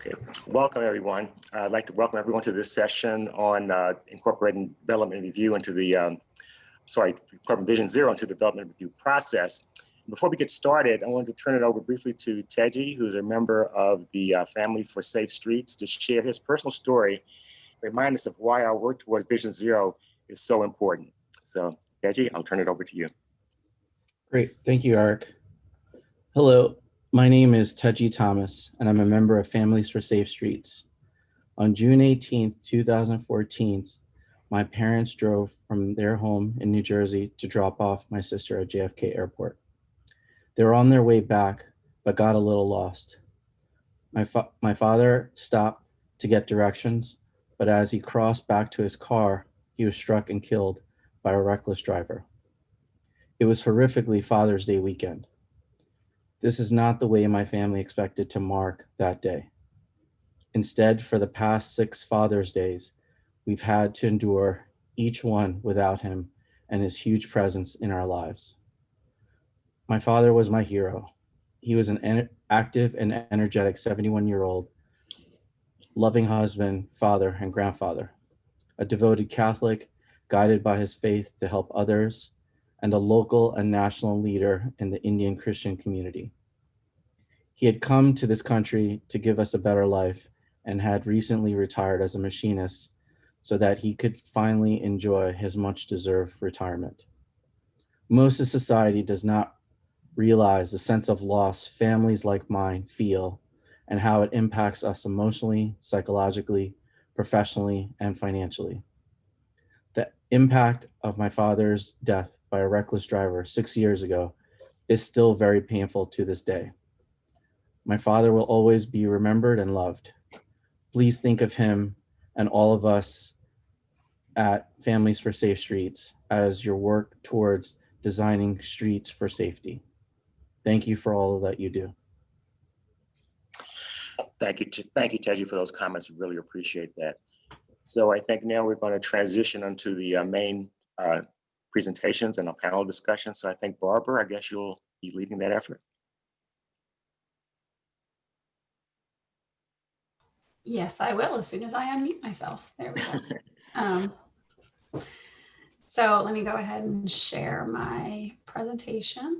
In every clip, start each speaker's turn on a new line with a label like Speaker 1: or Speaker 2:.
Speaker 1: Okay, welcome everyone. I'd like to welcome everyone to this session on incorporating development review into the, incorporating Vision Zero into the development review process. Before we get started, I wanted to turn it over briefly to Teji, who's a member of the Family for Safe Streets, to share his personal story, remind us of why our work towards Vision Zero is so important. So Teji, I'll turn it over to you.
Speaker 2: Great, thank you, Eric. Hello, my name is Teji Thomas, and I'm a member of Families for Safe Streets. On June 18th, 2014, my parents drove from their home in New Jersey to drop off my sister at JFK Airport. They were on their way back, but got a little lost. My father stopped to get directions, but as he crossed back to his car, he was struck and killed by a reckless driver. It was horrifically Father's Day weekend. This is not the way my family expected to mark that day. Instead, for the past 6 Father's Days, we've had to endure each one without him and his huge presence in our lives. My father was my hero. He was an active and energetic 71-year-old, loving husband, father, and grandfather, a devoted Catholic, guided by his faith to help others, and a local and national leader in the Indian Christian community. He had come to this country to give us a better life and had recently retired as a machinist so that he could finally enjoy his much-deserved retirement. Most of society does not realize the sense of loss families like mine feel and how it impacts us emotionally, psychologically, professionally, and financially. The impact of my father's death by a reckless driver 6 years ago is still very painful to this day. My father will always be remembered and loved. Please think of him and all of us at Families for Safe Streets as your work towards designing streets for safety. Thank you for all that you do.
Speaker 1: Thank you, Teji, for those comments. We really appreciate that. So I think now we're going to transition into the main presentations and a panel discussion. So I think Barbara, I guess you'll be leading that effort.
Speaker 3: Yes, I will, as soon as I unmute myself. There we go. So let me go ahead and share my presentation.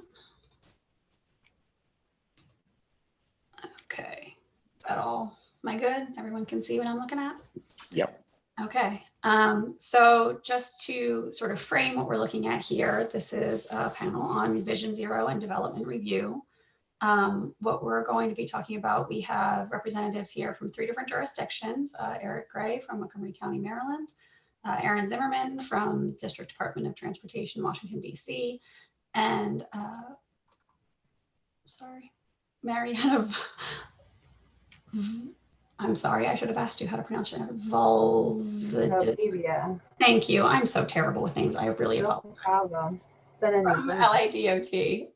Speaker 3: Okay, is that all? Am I good? Everyone can see what I'm looking at?
Speaker 1: Yep. Okay.
Speaker 3: So just to sort of frame what we're looking at here, this is a panel on Vision Zero and development review. What we're going to be talking about, we have representatives here from 3 different jurisdictions, Eric Graye from Montgomery County, Maryland, Aaron Zimmerman from District Department of Transportation, Washington, D.C., and Marianna, I'm sorry, I should have asked you how to pronounce your name.
Speaker 4: Valdivia.
Speaker 3: Thank you. I'm so terrible with names. I really apologize.
Speaker 4: No problem.
Speaker 3: From LADOT.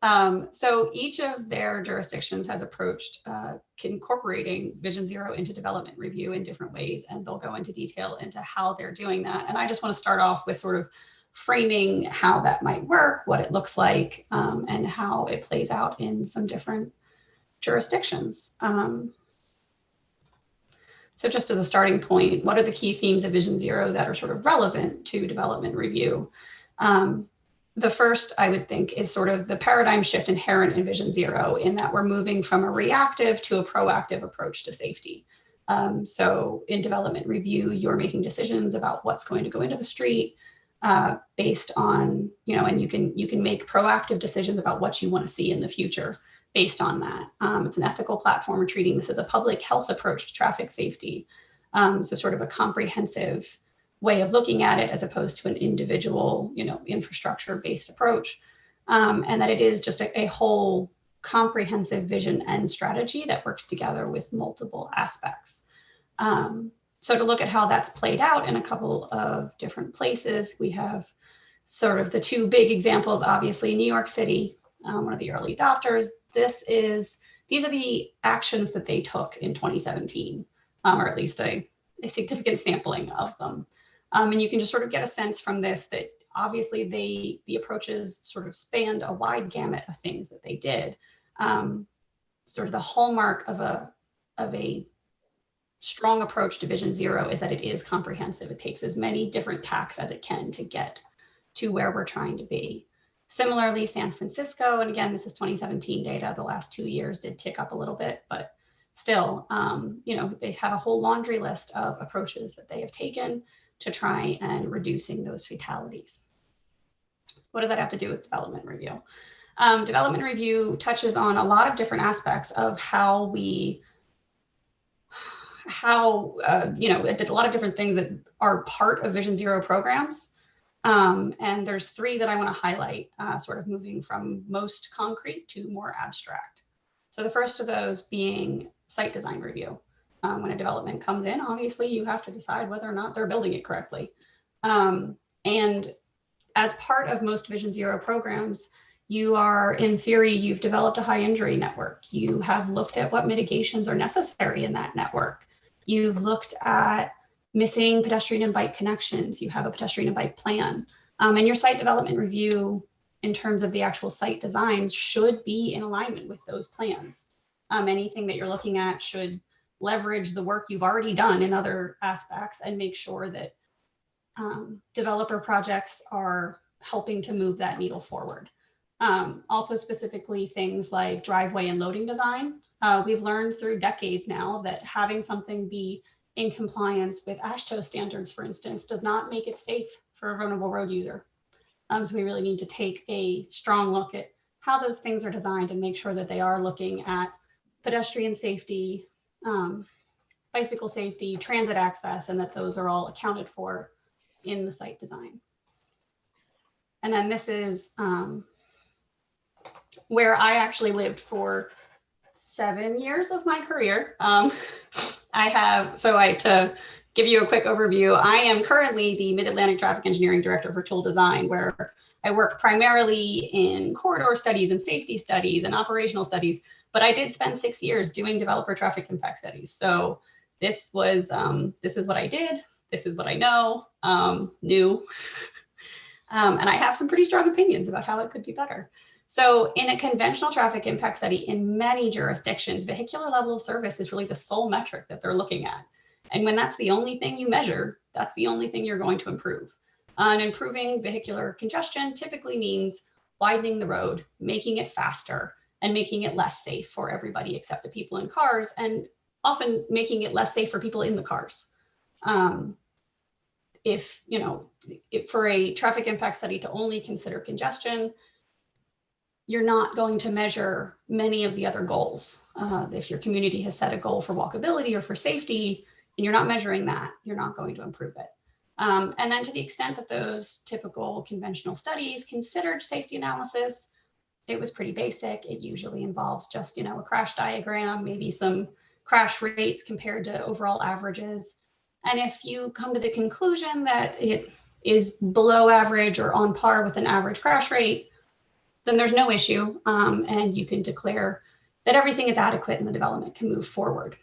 Speaker 3: So each of their jurisdictions has approached incorporating Vision Zero into development review in different ways, and they'll go into detail into how they're doing that. And I just want to start off with sort of framing how that might work, what it looks like, and how it plays out in some different jurisdictions. So just as a starting point, what are the key themes of Vision Zero that are sort of relevant to development review? The first, I would think, is sort of the paradigm shift inherent in Vision Zero, in that we're moving from a reactive to a proactive approach to safety. So in development review, you're making decisions about what's going to go into the street based on, and you can make proactive decisions about what you want to see in the future based on that. It's an ethical platform. We're treating this as a public health approach to traffic safety. So sort of a comprehensive way of looking at it as opposed to an individual, infrastructure-based approach. And that it is just a whole comprehensive vision and strategy that works together with multiple aspects. So to look at how that's played out in a couple of different places, we have sort of the 2 big examples, obviously, New York City, one of the early adopters. These are the actions that they took in 2017, or at least a significant sampling of them. And you can just sort of get a sense from this that obviously the approaches sort of spanned a wide gamut of things that they did. Sort of the hallmark of a strong approach to Vision Zero is that it is comprehensive. It takes as many different tacks as it can to get to where we're trying to be. Similarly, San Francisco, and again, this is 2017 data, the last 2 years did tick up a little bit, but still, they have a whole laundry list of approaches that they have taken to try and reducing those fatalities. What does that have to do with development review? Development review touches on a lot of different aspects of how it did a lot of different things that are part of Vision Zero programs. And there's 3 that I want to highlight, sort of moving from most concrete to more abstract. So the first of those being site design review. When a development comes in, obviously you have to decide whether or not they're building it correctly. And as part of most Vision Zero programs, in theory, you've developed a high injury network. You have looked at what mitigations are necessary in that network. You've looked at missing pedestrian and bike connections. You have a pedestrian and bike plan. And your site development review in terms of the actual site designs should be in alignment with those plans. Anything that you're looking at should leverage the work you've already done in other aspects and make sure that developer projects are helping to move that needle forward. Also specifically things like driveway and loading design. We've learned through decades now that having something be in compliance with AASHTO standards, for instance, does not make it safe for a vulnerable road user. So we really need to take a strong look at how those things are designed and make sure that they are looking at pedestrian safety, bicycle safety, transit access, and that those are all accounted for in the site design. And then this is where I actually lived for 7 years of my career. To give you a quick overview, I am currently the Mid-Atlantic Traffic Engineering Director for Toole Design, where I work primarily in corridor studies and safety studies and operational studies, but I did spend 6 years doing developer traffic impact studies. So this is what I did. This is what I know, knew. And I have some pretty strong opinions about how it could be better. So in a conventional traffic impact study in many jurisdictions, vehicular level of service is really the sole metric that they're looking at. And when that's the only thing you measure, that's the only thing you're going to improve. And improving vehicular congestion typically means widening the road, making it faster, and making it less safe for everybody except the people in cars, and often making it less safe for people in the cars. If for a traffic impact study to only consider congestion, you're not going to measure many of the other goals. If your community has set a goal for walkability or for safety, and you're not measuring that, you're not going to improve it. And then to the extent that those typical conventional studies considered safety analysis, it was pretty basic. It usually involves just, a crash diagram, maybe some crash rates compared to overall averages. And if you come to the conclusion that it is below average or on par with an average crash rate, then there's no issue, and you can declare that everything is adequate and the development can move forward.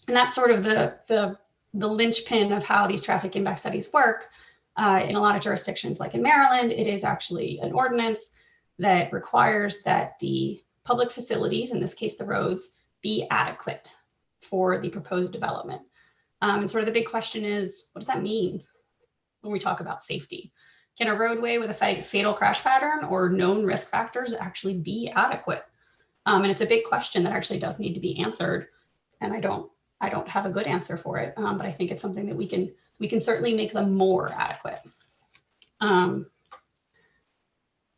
Speaker 3: And that's sort of the linchpin of how these traffic impact studies work. In a lot of jurisdictions, like in Maryland, it is actually an ordinance that requires that the public facilities, in this case the roads, be adequate for the proposed development. And sort of the big question is, what does that mean when we talk about safety? Can a roadway with a fatal crash pattern or known risk factors actually be adequate? And it's a big question that actually does need to be answered. And I don't have a good answer for it, but I think it's something that we can certainly make them more adequate.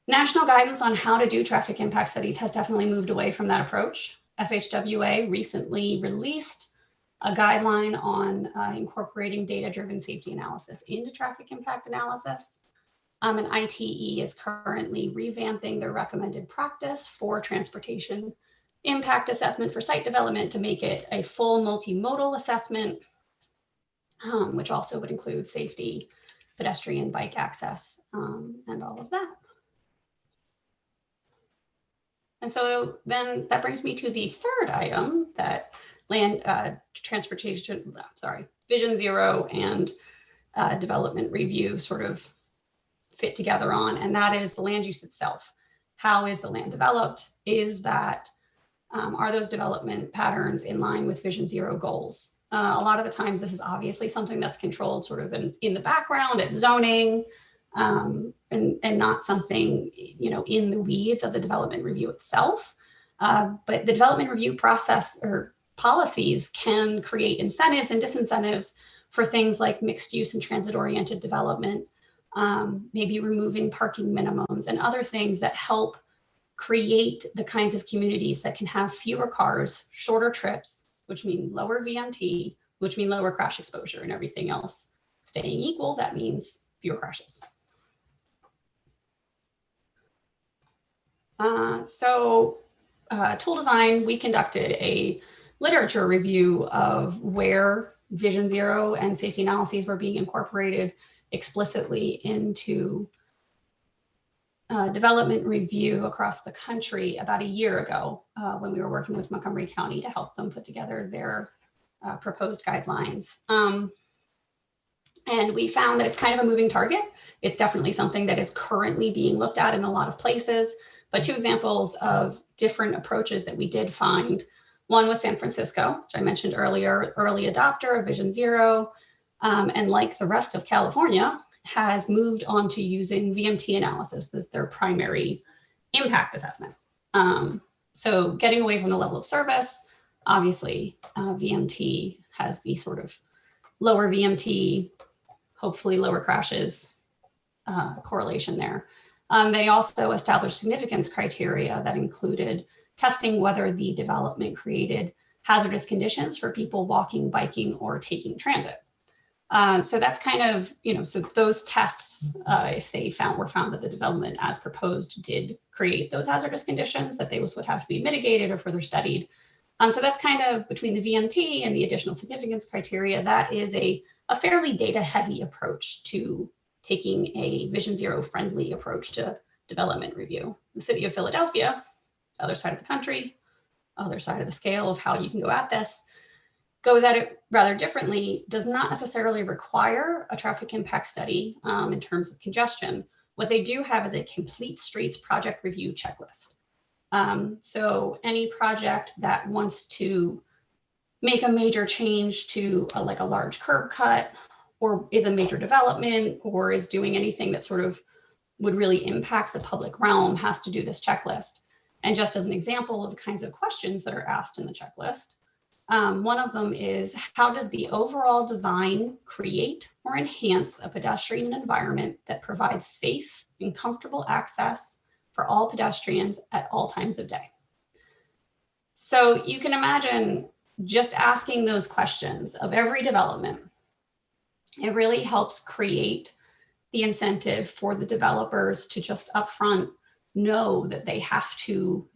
Speaker 3: National guidance on how to do traffic impact studies has definitely moved away from that approach. FHWA recently released a guideline on incorporating data-driven safety analysis into traffic impact analysis. And ITE is currently revamping their recommended practice for transportation impact assessment for site development to make it a full multimodal assessment, which also would include safety, pedestrian, bike access, and all of that. And so then that brings me to the third item that Vision Zero and development review sort of fit together on, and that is the land use itself. How is the land developed? Is that Are those development patterns in line with Vision Zero goals? A lot of the times this is obviously something that's controlled sort of in the background at zoning, and not something, in the weeds of the development review itself. But the development review process or policies can create incentives and disincentives for things like mixed use and transit-oriented development, maybe removing parking minimums and other things that help create the kinds of communities that can have fewer cars, shorter trips, which mean lower VMT, which mean lower crash exposure, and everything else staying equal, that means fewer crashes. Tool design, we conducted a literature review of where Vision Zero and safety analyses were being incorporated explicitly into development review across the country about a year ago, when we were working with Montgomery County to help them put together their proposed guidelines. And we found that it's kind of a moving target. It's definitely something that is currently being looked at in a lot of places. But two examples of different approaches that we did find. One was San Francisco, which I mentioned earlier, early adopter of Vision Zero, and like the rest of California, has moved on to using VMT analysis as their primary impact assessment. So getting away from the level of service, obviously VMT has the sort of lower VMT, hopefully lower crashes correlation there. They also established significance criteria that included testing whether the development created hazardous conditions for people walking, biking, or taking transit. So that's kind of, so those tests, if they were found that the development as proposed did create those hazardous conditions, that those would have to be mitigated or further studied. So that's kind of between the VMT and the additional significance criteria. That is a fairly data heavy approach to taking a Vision Zero friendly approach to development review. The city of Philadelphia, other side of the country, other side of the scale of how you can go at this, goes at it rather differently, does not necessarily require a traffic impact study in terms of congestion. What they do have is a complete streets project review checklist. So any project that wants to make a major change to a large curb cut, or is a major development, or is doing anything that sort of would really impact the public realm, has to do this checklist. And just as an example of the kinds of questions that are asked in the checklist, one of them is, how does the overall design create or enhance a pedestrian environment that provides safe and comfortable access for all pedestrians at all times of day? So you can imagine just asking those questions of every development, it really helps create the incentive for the developers to just upfront know that they have to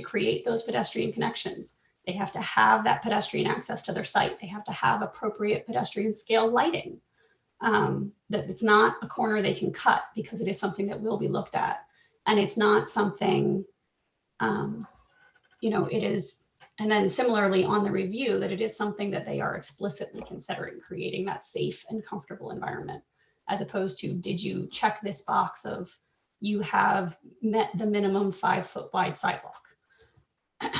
Speaker 3: create those pedestrian connections. They have to have that pedestrian access to their site. They have to have appropriate pedestrian scale lighting. That it's not a corner they can cut, because it is something that will be looked at. And it's not something, it is, and then similarly on the review, that it is something that they are explicitly considering creating that safe and comfortable environment, as opposed to, did you check this box of you have met the minimum 5-foot wide sidewalk?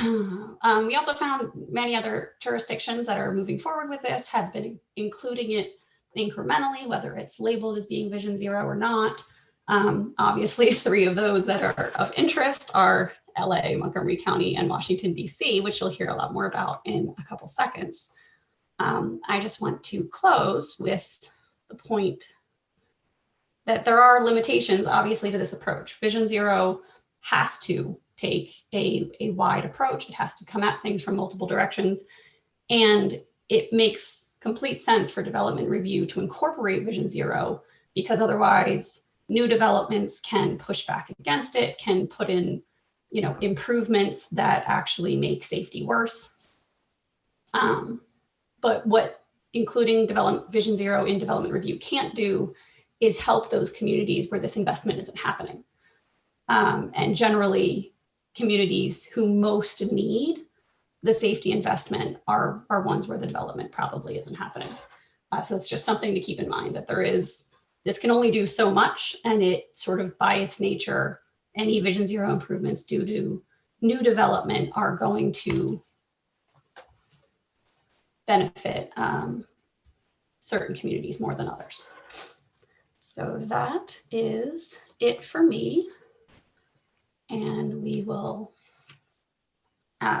Speaker 3: We also found many other jurisdictions that are moving forward with this have been including it incrementally, whether it's labeled as being Vision Zero or not. Obviously, 3 of those that are of interest are LA, Montgomery County, and Washington, DC, which you'll hear a lot more about in a couple seconds. I just want to close with the point that there are limitations, obviously, to this approach. Vision Zero has to take a wide approach. It has to come at things from multiple directions. And it makes complete sense for development review to incorporate Vision Zero, because otherwise new developments can push back against it, can put in improvements that actually make safety worse. But what including Vision Zero in development review can't do is help those communities where this investment isn't happening. And generally, communities who most need the safety investment are ones where the development probably isn't happening. So it's just something to keep in mind, that this can only do so much, and it sort of by its nature, any Vision Zero improvements due to new development are going to benefit certain communities more than others. So that is it for me. And we will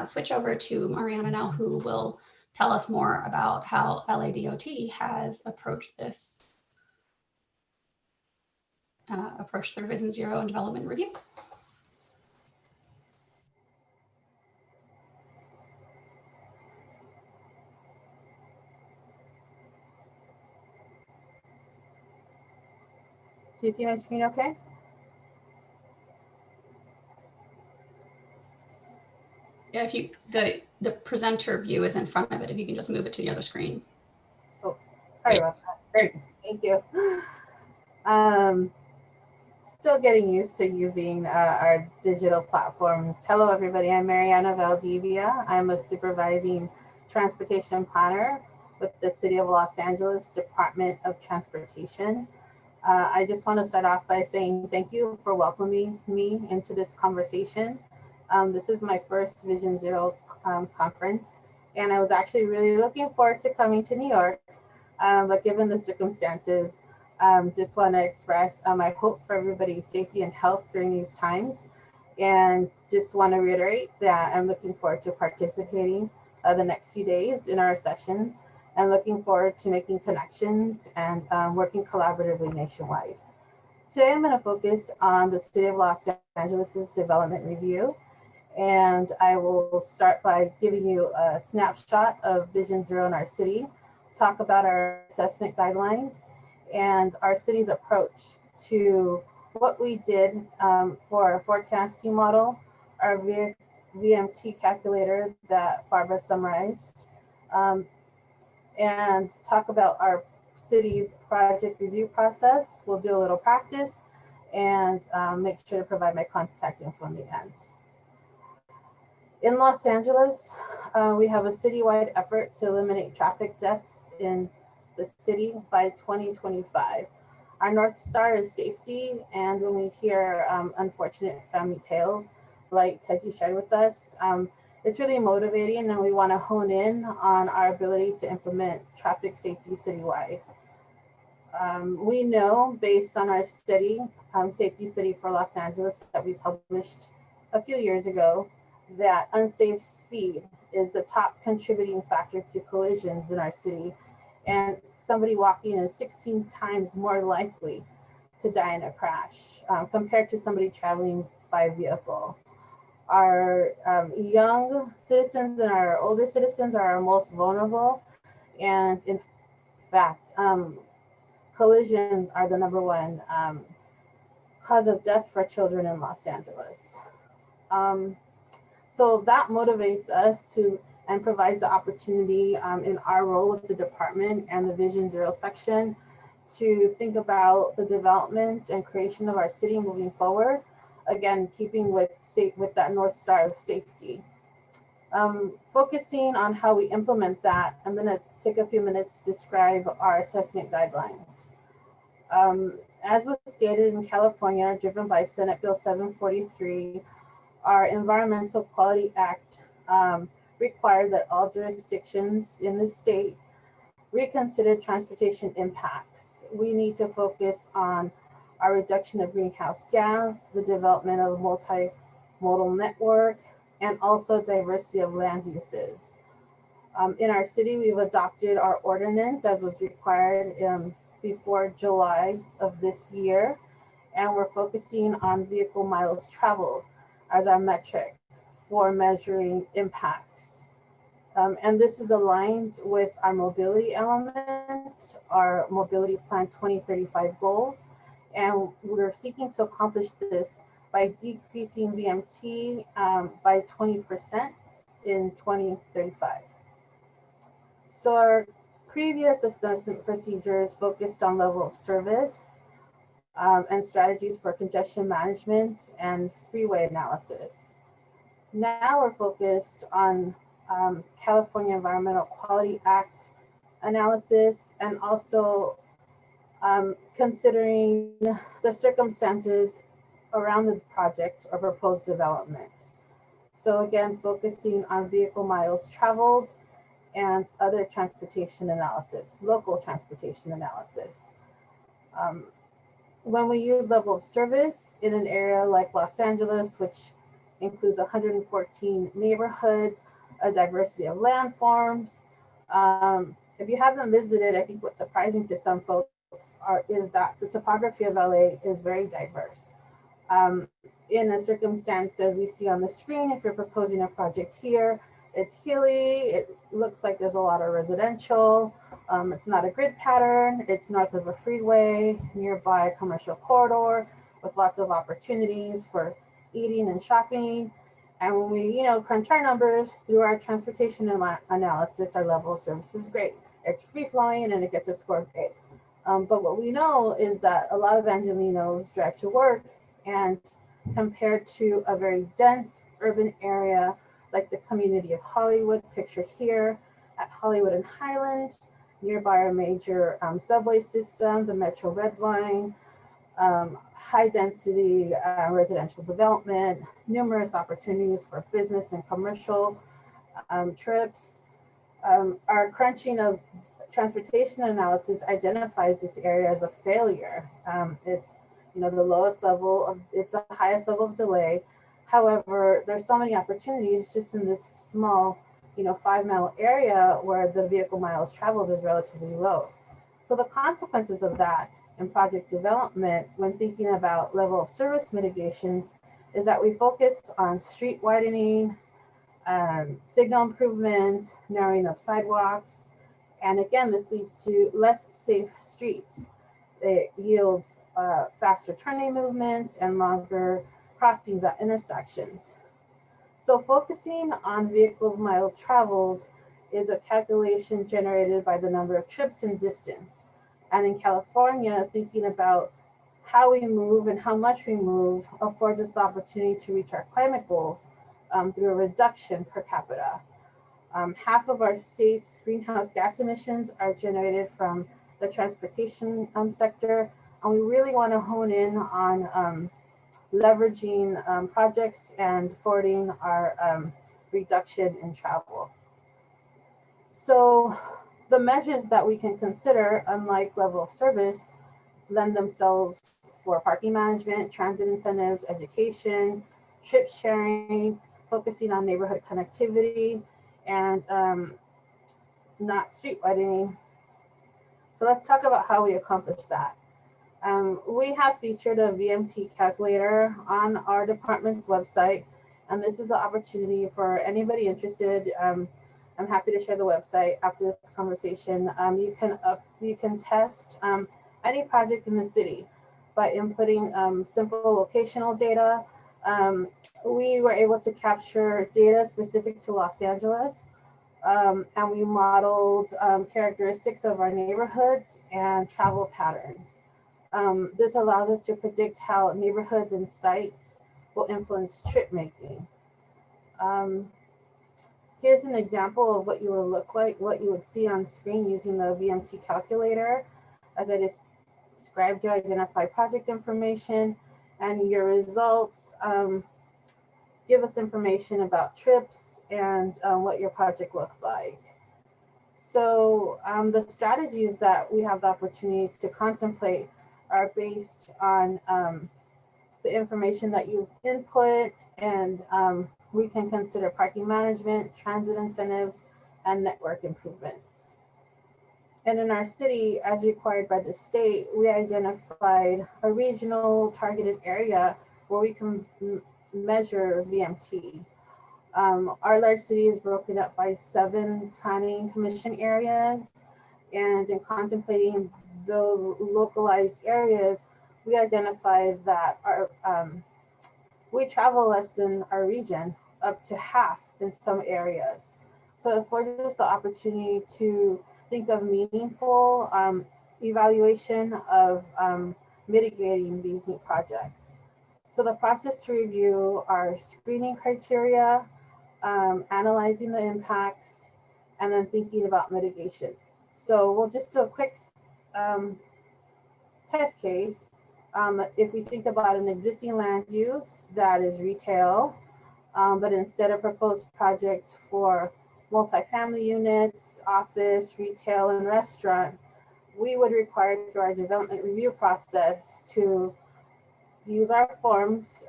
Speaker 3: switch over to Mariana now, who will tell us more about how LADOT has approached this, approached their Vision Zero and development review.
Speaker 4: Do you see my screen okay?
Speaker 3: Yeah, if you, the presenter view is in front of it, if you can just move it to the other screen.
Speaker 4: Oh, sorry about that. Great, thank you. Still getting used to using our digital platforms. Hello, everybody. I'm Marianna Valdivia. I'm a supervising transportation planner with the City of Los Angeles Department of Transportation. I just want to start off by saying thank you for welcoming me into this conversation. This is my first Vision Zero conference, and I was actually really looking forward to coming to New York, but given the circumstances, just want to express my hope for everybody's safety and health during these times, and just want to reiterate that I'm looking forward to participating the next few days in our sessions, and looking forward to making connections and working collaboratively nationwide. Today, I'm going to focus on the City of Los Angeles' development review, and I will start by giving you a snapshot of Vision Zero in our city, talk about our assessment guidelines, and our city's approach to what we did for our forecasting model, our Vmt Calculator that Barbara summarized, and talk about our city's project review process. We'll do a little practice and make sure to provide my contact info in the end. In Los Angeles, we have a citywide effort to eliminate traffic deaths in the city by 2025. Our North Star is safety, and when we hear unfortunate family tales like Teji shared with us, it's really motivating, and we want to hone in on our ability to implement traffic safety citywide. We know, based on our study, Safety Study for Los Angeles, that we published a few years ago, that unsafe speed is the top contributing factor to collisions in our city, and somebody walking is 16 times more likely to die in a crash compared to somebody traveling by vehicle. Our young citizens and our older citizens are our most vulnerable, and in fact, collisions are the #1 cause of death for children in Los Angeles. So that motivates us to and provides the opportunity in our role with the department and the Vision Zero section to think about the development and creation of our city moving forward. Again, keeping with that North Star of safety. Focusing on how we implement that, I'm going to take a few minutes to describe our assessment guidelines. As was stated in California, driven by Senate Bill 743, our Environmental Quality Act required that all jurisdictions in the state reconsider transportation impacts. We need to focus on our reduction of greenhouse gas, the development of a multimodal network, and also diversity of land uses. In our city, we've adopted our ordinance as was required before July of this year, and we're focusing on vehicle miles traveled as our metric for measuring impacts. And this is aligned with our mobility element, our mobility plan 2035 goals. And we're seeking to accomplish this by decreasing VMT by 20% in 2035. So our previous assessment procedures focused on level of service and strategies for congestion management and freeway analysis. Now we're focused on California Environmental Quality Act analysis, and also considering the circumstances around the project or proposed development. So again, focusing on vehicle miles traveled and other transportation analysis, local transportation analysis. When we use level of service in an area like Los Angeles, which includes 114 neighborhoods, a diversity of landforms. If you haven't visited, I think what's surprising to some folks is that the topography of LA is very diverse. In a circumstance, as you see on the screen, if you're proposing a project here, it's hilly, it looks like there's a lot of residential, it's not a grid pattern, it's north of a freeway, nearby a commercial corridor with lots of opportunities for eating and shopping. And when we, crunch our numbers through our transportation analysis, our level of service is great. It's free flowing and it gets a score of A. But what we know is that a lot of Angelenos drive to work, and compared to a very dense urban area like the community of Hollywood, pictured here at Hollywood and Highland, nearby a major subway system, the Metro Red Line, high density residential development, numerous opportunities for business and commercial trips. Our crunching of transportation analysis identifies this area as a failure. It's the lowest level of, it's the highest level of delay. However, there's so many opportunities just in this small, 5-mile area where the vehicle miles traveled is relatively low. So the consequences of that in project development, when thinking about level of service mitigations, is that we focus on street widening, signal improvements, narrowing of sidewalks. And again, this leads to less safe streets. It yields faster turning movements and longer crossings at intersections. So focusing on vehicles miles traveled is a calculation generated by the number of trips and distance. And in California, thinking about how we move and how much we move affords us the opportunity to reach our climate goals through a reduction per capita. Half of our state's greenhouse gas emissions are generated from the transportation sector, and we really want to hone in on leveraging projects and forwarding our reduction in travel. So the measures that we can consider, unlike level of service, lend themselves for parking management, transit incentives, education, trip sharing, focusing on neighborhood connectivity, and not street widening. So let's talk about how we accomplish that. We have featured a Vmt Calculator on our department's website, and this is an opportunity for anybody interested. I'm happy to share the website after this conversation. You can test any project in the city by inputting simple locational data. We were able to capture data specific to Los Angeles, and we modeled characteristics of our neighborhoods and travel patterns. This allows us to predict how neighborhoods and sites will influence trip making. Here's an example of what you would look like, what you would see on screen using the Vmt Calculator. As I just described, you identify project information, and your results give us information about trips and what your project looks like. So the strategies that we have the opportunity to contemplate are based on the information that you've input, and we can consider parking management, transit incentives, and network improvements. And in our city, as required by the state, we identified a regional targeted area where we can measure VMT. Our large city is broken up by 7 planning commission areas, and in contemplating those localized areas, we identified that we travel less than our region, up to half in some areas. So it affords us the opportunity to think of meaningful evaluation of mitigating these new projects. So the process to review our screening criteria, analyzing the impacts, and then thinking about mitigations. So we'll just do a quick test case. If we think about an existing land use that is retail, but instead a proposed project for multifamily units, office, retail, and restaurant, we would require through our development review process to use our forms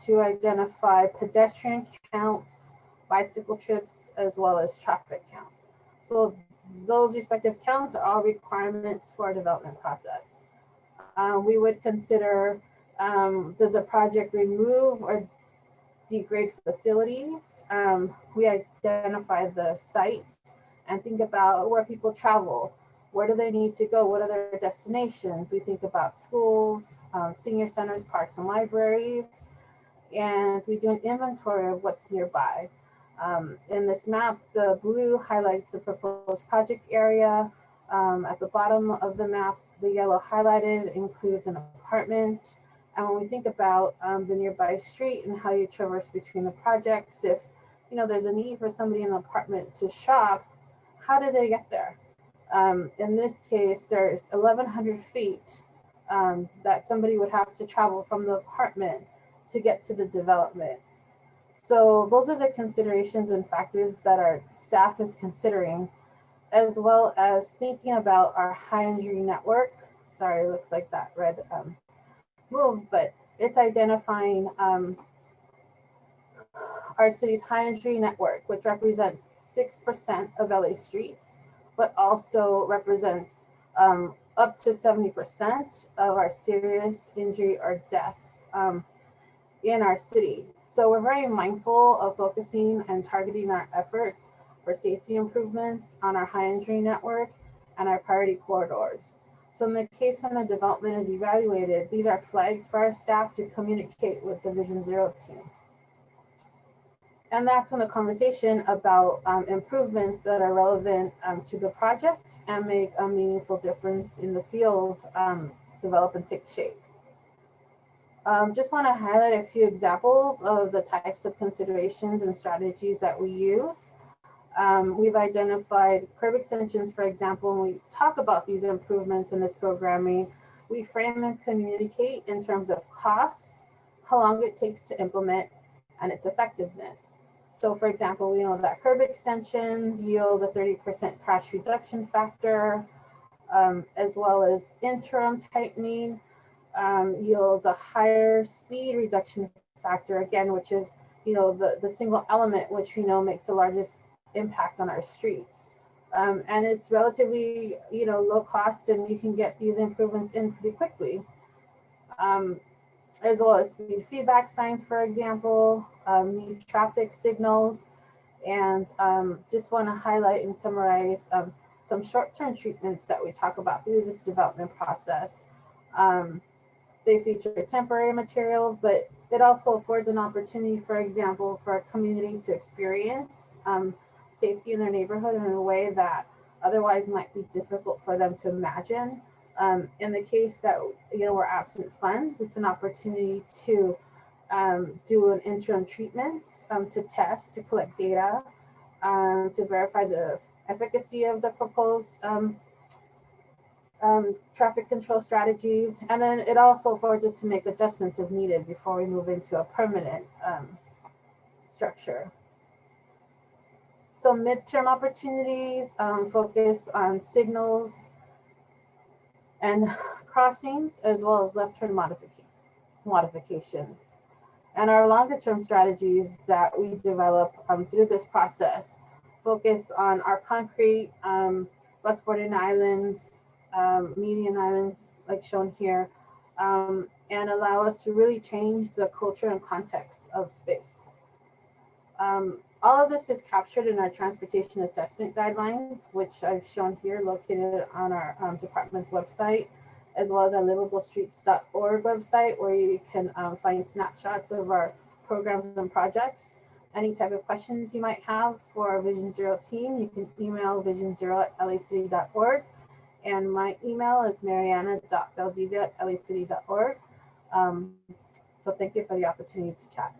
Speaker 4: to identify pedestrian counts, bicycle trips, as well as traffic counts. So those respective counts are all requirements for our development process. We would consider, does a project remove or degrade facilities? We identify the site and think about where people travel. Where do they need to go? What are their destinations? We think about schools, senior centers, parks, and libraries. And we do an inventory of what's nearby. In this map, the blue highlights the proposed project area. At the bottom of the map, the yellow highlighted includes an apartment. And when we think about the nearby street and how you traverse between the projects, if there's a need for somebody in an apartment to shop, how do they get there? In this case, there's 1,100 feet that somebody would have to travel from the apartment to get to the development. So those are the considerations and factors that our staff is considering, as well as thinking about our high injury network. Sorry, it looks like that red moved, but it's identifying our city's high injury network, which represents 6% of LA streets, but also represents up to 70% of our serious injury or deaths in our city. So we're very mindful of focusing and targeting our efforts for safety improvements on our high injury network and our priority corridors. So in the case when the development is evaluated, these are flags for our staff to communicate with the Vision Zero team. And that's when the conversation about improvements that are relevant to the project and make a meaningful difference in the field develop and take shape. Just want to highlight a few examples of the types of considerations and strategies that we use. We've identified curb extensions, for example. When we talk about these improvements in this programming, we frame and communicate in terms of costs, how long it takes to implement, and its effectiveness. So for example, we know that curb extensions yield a 30% crash reduction factor, as well as interim tightening yields a higher speed reduction factor, again, which is the single element which we know makes the largest impact on our streets. And it's relatively low cost, and you can get these improvements in pretty quickly. As well as feedback signs, for example, new traffic signals, and just want to highlight and summarize some short-term treatments that we talk about through this development process. They feature temporary materials, but it also affords an opportunity, for example, for a community to experience safety in their neighborhood in a way that otherwise might be difficult for them to imagine. In the case that we're absent funds, it's an opportunity to do an interim treatment, to test, to collect data, to verify the efficacy of the proposed traffic control strategies. And then it also affords us to make adjustments as needed before we move into a permanent structure. So midterm opportunities focus on signals and crossings, as well as left turn modifications. And our longer term strategies that we develop through this process focus on our concrete bus boarding islands, median islands, like shown here, and allow us to really change the culture and context of space. All of this is captured in our transportation assessment guidelines, which I've shown here, located on our department's website, as well as our livablestreets.org website, where you can find snapshots of our programs and projects. Any type of questions you might have for our Vision Zero team, you can email visionzero@lacity.org. And my email is marianna.valdivia@lacity.org. So thank you for the opportunity to chat.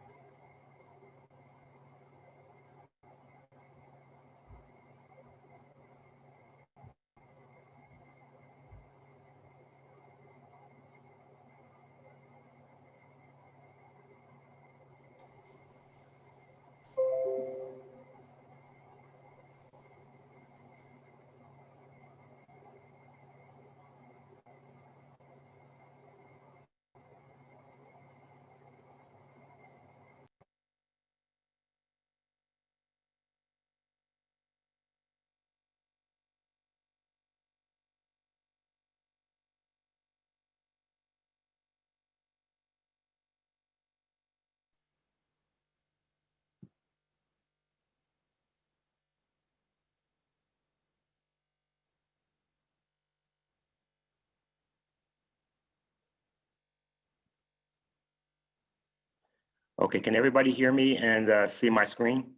Speaker 1: Okay, can everybody hear me and see my screen?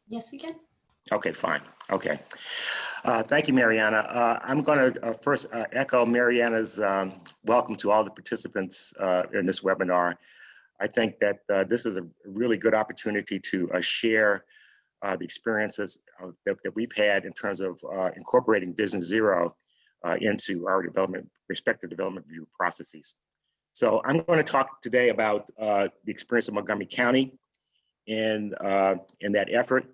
Speaker 3: Yes, we can.
Speaker 1: Okay, fine. Okay. Thank you, Mariana. I'm going to first echo Mariana's welcome to all the participants in this webinar. I think that this is a really good opportunity to share the experiences that we've had in terms of incorporating Vision Zero into our respective development review processes. So I'm going to talk today about the experience of Montgomery County in that effort.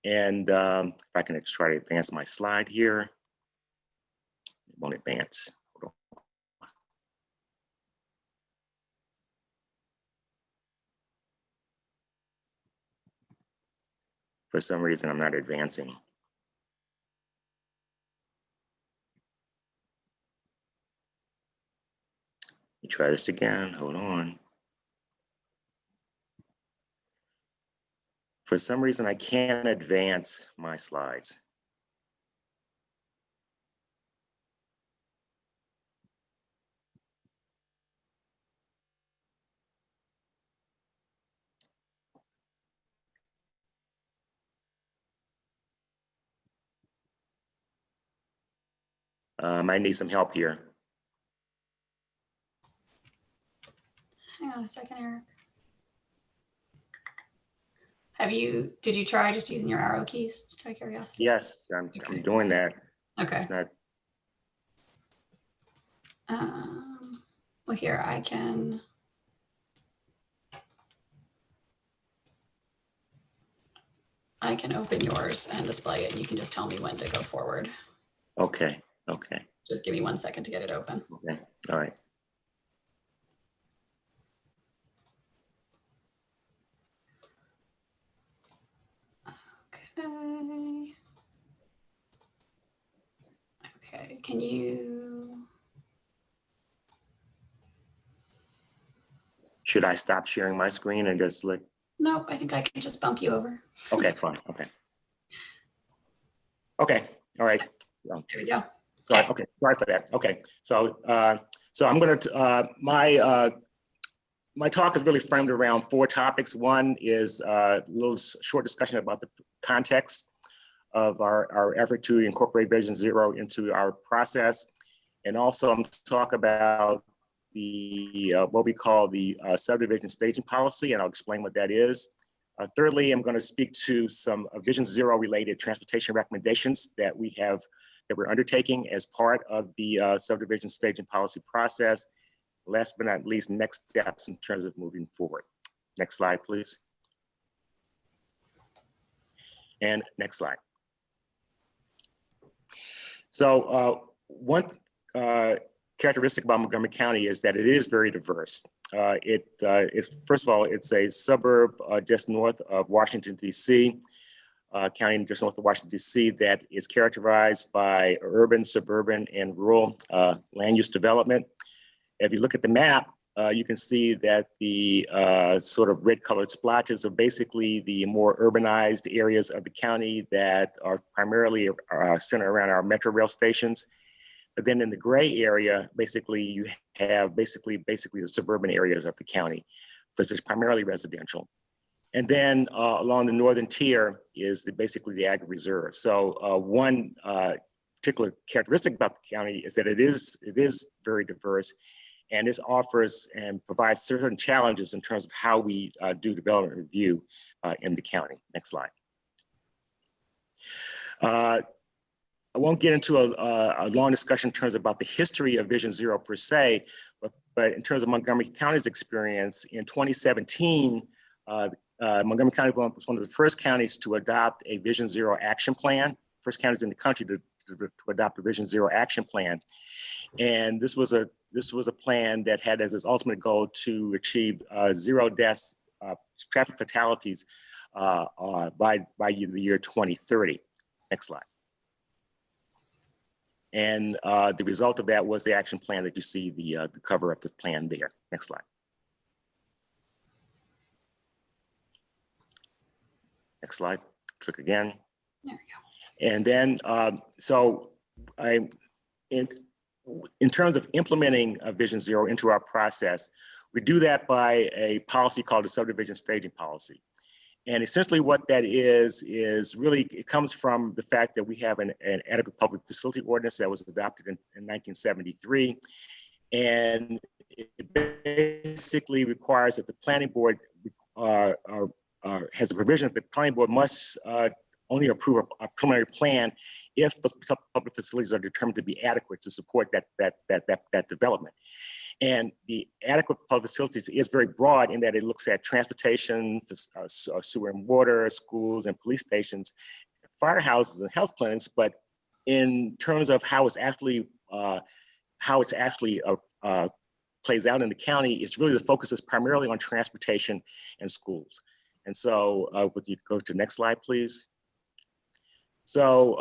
Speaker 1: And if I can try to advance my slide here, it won't advance. Hold on. For some reason, I'm not advancing. Let me try this again. Hold on. For some reason, I can't advance my slides. I need some help here.
Speaker 3: Hang on a second, Eric. Did you try just using your arrow keys, just out of curiosity?
Speaker 1: Yes, I'm doing that.
Speaker 3: Okay.
Speaker 1: It's not.
Speaker 3: Well, here I can. Open yours and display it. You can just tell me when to go forward.
Speaker 1: Okay. Okay.
Speaker 3: Just give me 1 second to get it open.
Speaker 1: Okay. All right.
Speaker 3: Okay. Okay, can you?
Speaker 1: Should I stop sharing my screen and just like?
Speaker 3: Nope, I think I can just bump you over.
Speaker 1: Okay, fine. Okay. Okay. All right. So,
Speaker 3: There we go.
Speaker 1: sorry. Okay. Sorry for that. Okay. So, I'm going to my talk is really framed around 4 topics. One is a little short discussion about the context of our effort to incorporate Vision Zero into our process. And also I'm going to talk about the what we call the subdivision staging policy, and I'll explain what that is. Thirdly, I'm going to speak to some Vision Zero related transportation recommendations that we're undertaking as part of the subdivision staging policy process. Last but not least, next steps in terms of moving forward. Next slide, please. And next slide. So one characteristic about Montgomery County is that it is very diverse. First of all, it's a suburb just north of Washington, D.C., county just north of Washington, D.C., that is characterized by urban, suburban, and rural land use development. If you look at the map, you can see that the sort of red colored splotches are basically the more urbanized areas of the county that are primarily centered around our metro rail stations. But then in the gray area, basically you have basically the suburban areas of the county, which is primarily residential. And then along the northern tier is basically the ag reserve. So one particular characteristic about the county is that it is very diverse. And this offers and provides certain challenges in terms of how we do development review in the county. Next slide. I won't get into a long discussion in terms about the history of Vision Zero per se, but in terms of Montgomery County's experience, in 2017, Montgomery County was one of the first counties to adopt a Vision Zero action plan, first counties in the country to adopt a Vision Zero action plan. And this was a plan that had as its ultimate goal to achieve 0 deaths, traffic fatalities by the year 2030. Next slide. And the result of that was the action plan that you see the cover of the plan there. Next slide. Next slide. Click again.
Speaker 3: There we go.
Speaker 1: And then, in terms of implementing Vision Zero into our process, We do that by a policy called the subdivision staging policy. And essentially what that is really, it comes from the fact that we have an adequate public facility ordinance that was adopted in 1973. And it basically requires that the planning board has a provision that the planning board must only approve a preliminary plan if the public facilities are determined to be adequate to support that development. And the adequate public facilities is very broad in that it looks at transportation, sewer and water, schools and police stations, firehouses and health clinics. But in terms of how it's actually plays out in the county, it's really the focus is primarily on transportation and schools. And so would you go to the next slide, please? So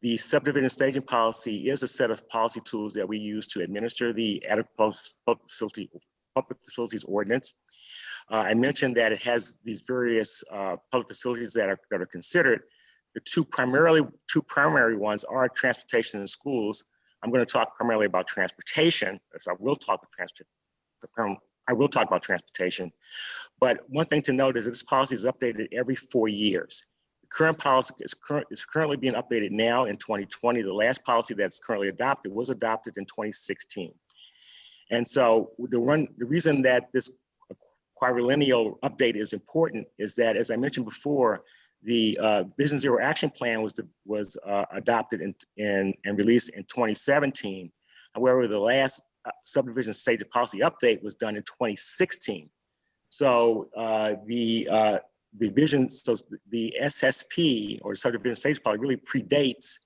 Speaker 1: the subdivision staging policy is a set of policy tools that we use to administer the adequate public facilities ordinance. I mentioned that it has these various public facilities that are considered. The two primary ones are transportation and schools. I'm going to talk primarily about transportation, so I will talk about transportation. But one thing to note is that this policy is updated every 4 years. The current policy is currently being updated now in 2020. The last policy that's currently adopted was adopted in 2016. And so the reason that this quadrennial update is important is that, as I mentioned before, the Vision Zero Action Plan was adopted and released in 2017. However, the last subdivision staging policy update was done in 2016. So the SSP, or the subdivision staging policy, really predates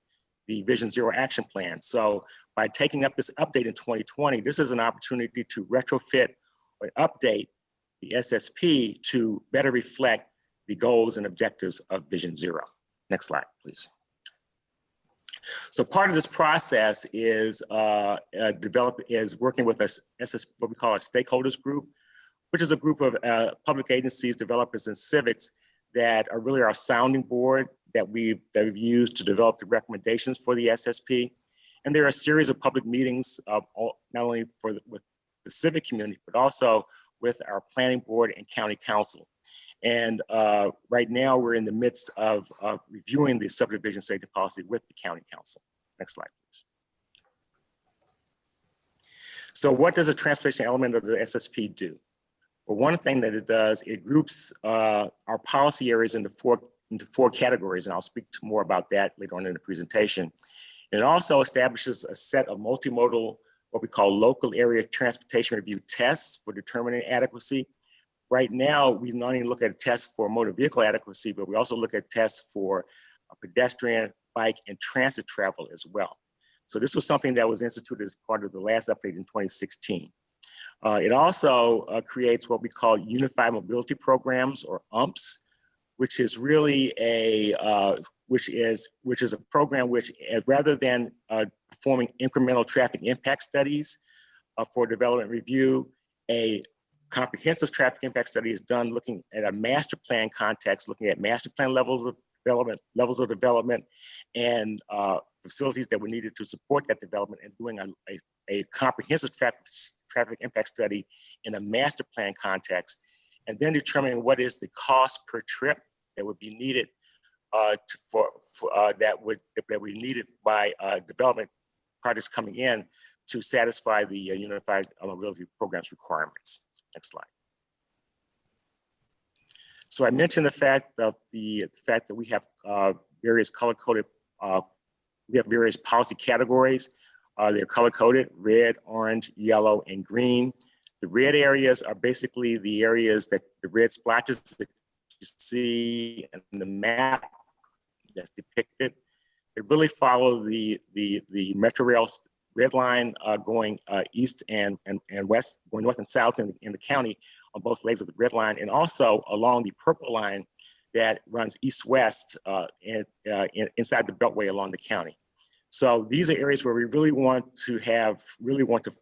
Speaker 1: the Vision Zero Action Plan. So by taking up this update in 2020, this is an opportunity to retrofit or update the SSP to better reflect the goals and objectives of Vision Zero. Next slide, please. So part of this process is working with what we call a stakeholders group, which is a group of public agencies, developers, and civics that are really our sounding board that we've used to develop the recommendations for the SSP. And there are a series of public meetings, not only with the civic community, but also with our planning board and county council. And right now we're in the midst of reviewing the subdivision staging policy with the county council. Next slide, please. So what does a transportation element of the SSP do? Well, one thing that it does, it groups our policy areas into four categories, and I'll speak more about that later on in the presentation. It also establishes a set of multimodal, what we call local area transportation review tests for determining adequacy. Right now, we not only look at a test for motor vehicle adequacy, but we also look at tests for pedestrian, bike, and transit travel as well. So this was something that was instituted as part of the last update in 2016. It also creates what we call Unified Mobility Programs, or UMPs, which is really a program which, rather than performing incremental traffic impact studies for development review, a comprehensive traffic impact study is done looking at a master plan context, looking at master plan levels of development, and facilities that were needed to support that development, and doing a comprehensive traffic impact study in a master plan context, and then determining what is the cost per trip that would be needed that we needed by development projects coming in to satisfy the Unified Mobility Programs requirements. Next slide. So I mentioned the fact that we have various color-coded, we have various policy categories. They're color-coded: red, orange, yellow, and green. The red areas are basically the areas that the red splotches that you see in the map that's depicted. They really follow the Metro Rail red line going east and west, going north and south in the county on both legs of the red line, and also along the purple line that runs east-west inside the Beltway along the county. So these are areas where we really want to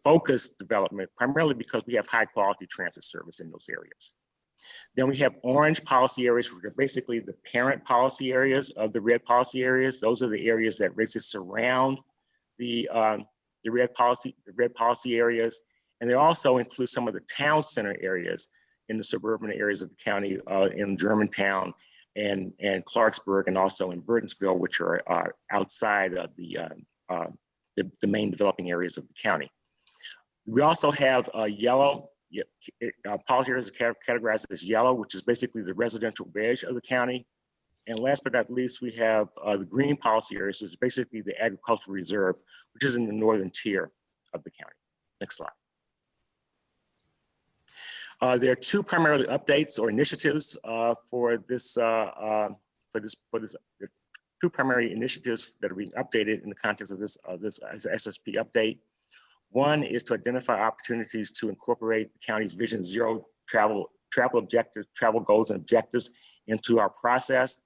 Speaker 1: focus development, primarily because we have high quality transit service in those areas. Then we have orange policy areas, which are basically the parent policy areas of the red policy areas. Those are the areas that basically surround the red policy areas. And they also include some of the town center areas in the suburban areas of the county, in Germantown and Clarksburg, and also in Burtonsville, which are outside of the main developing areas of the county. We also have yellow, policy areas are categorized as yellow, which is basically the residential edge of the county. And last but not least, we have the green policy areas, which is basically the agricultural reserve, which is in the northern tier of the county. Next slide. There are two primary updates or initiatives for this. Two primary initiatives that are being updated in the context of this SSP update. One is to identify opportunities to incorporate the county's Vision Zero travel objectives, travel goals and objectives into our process.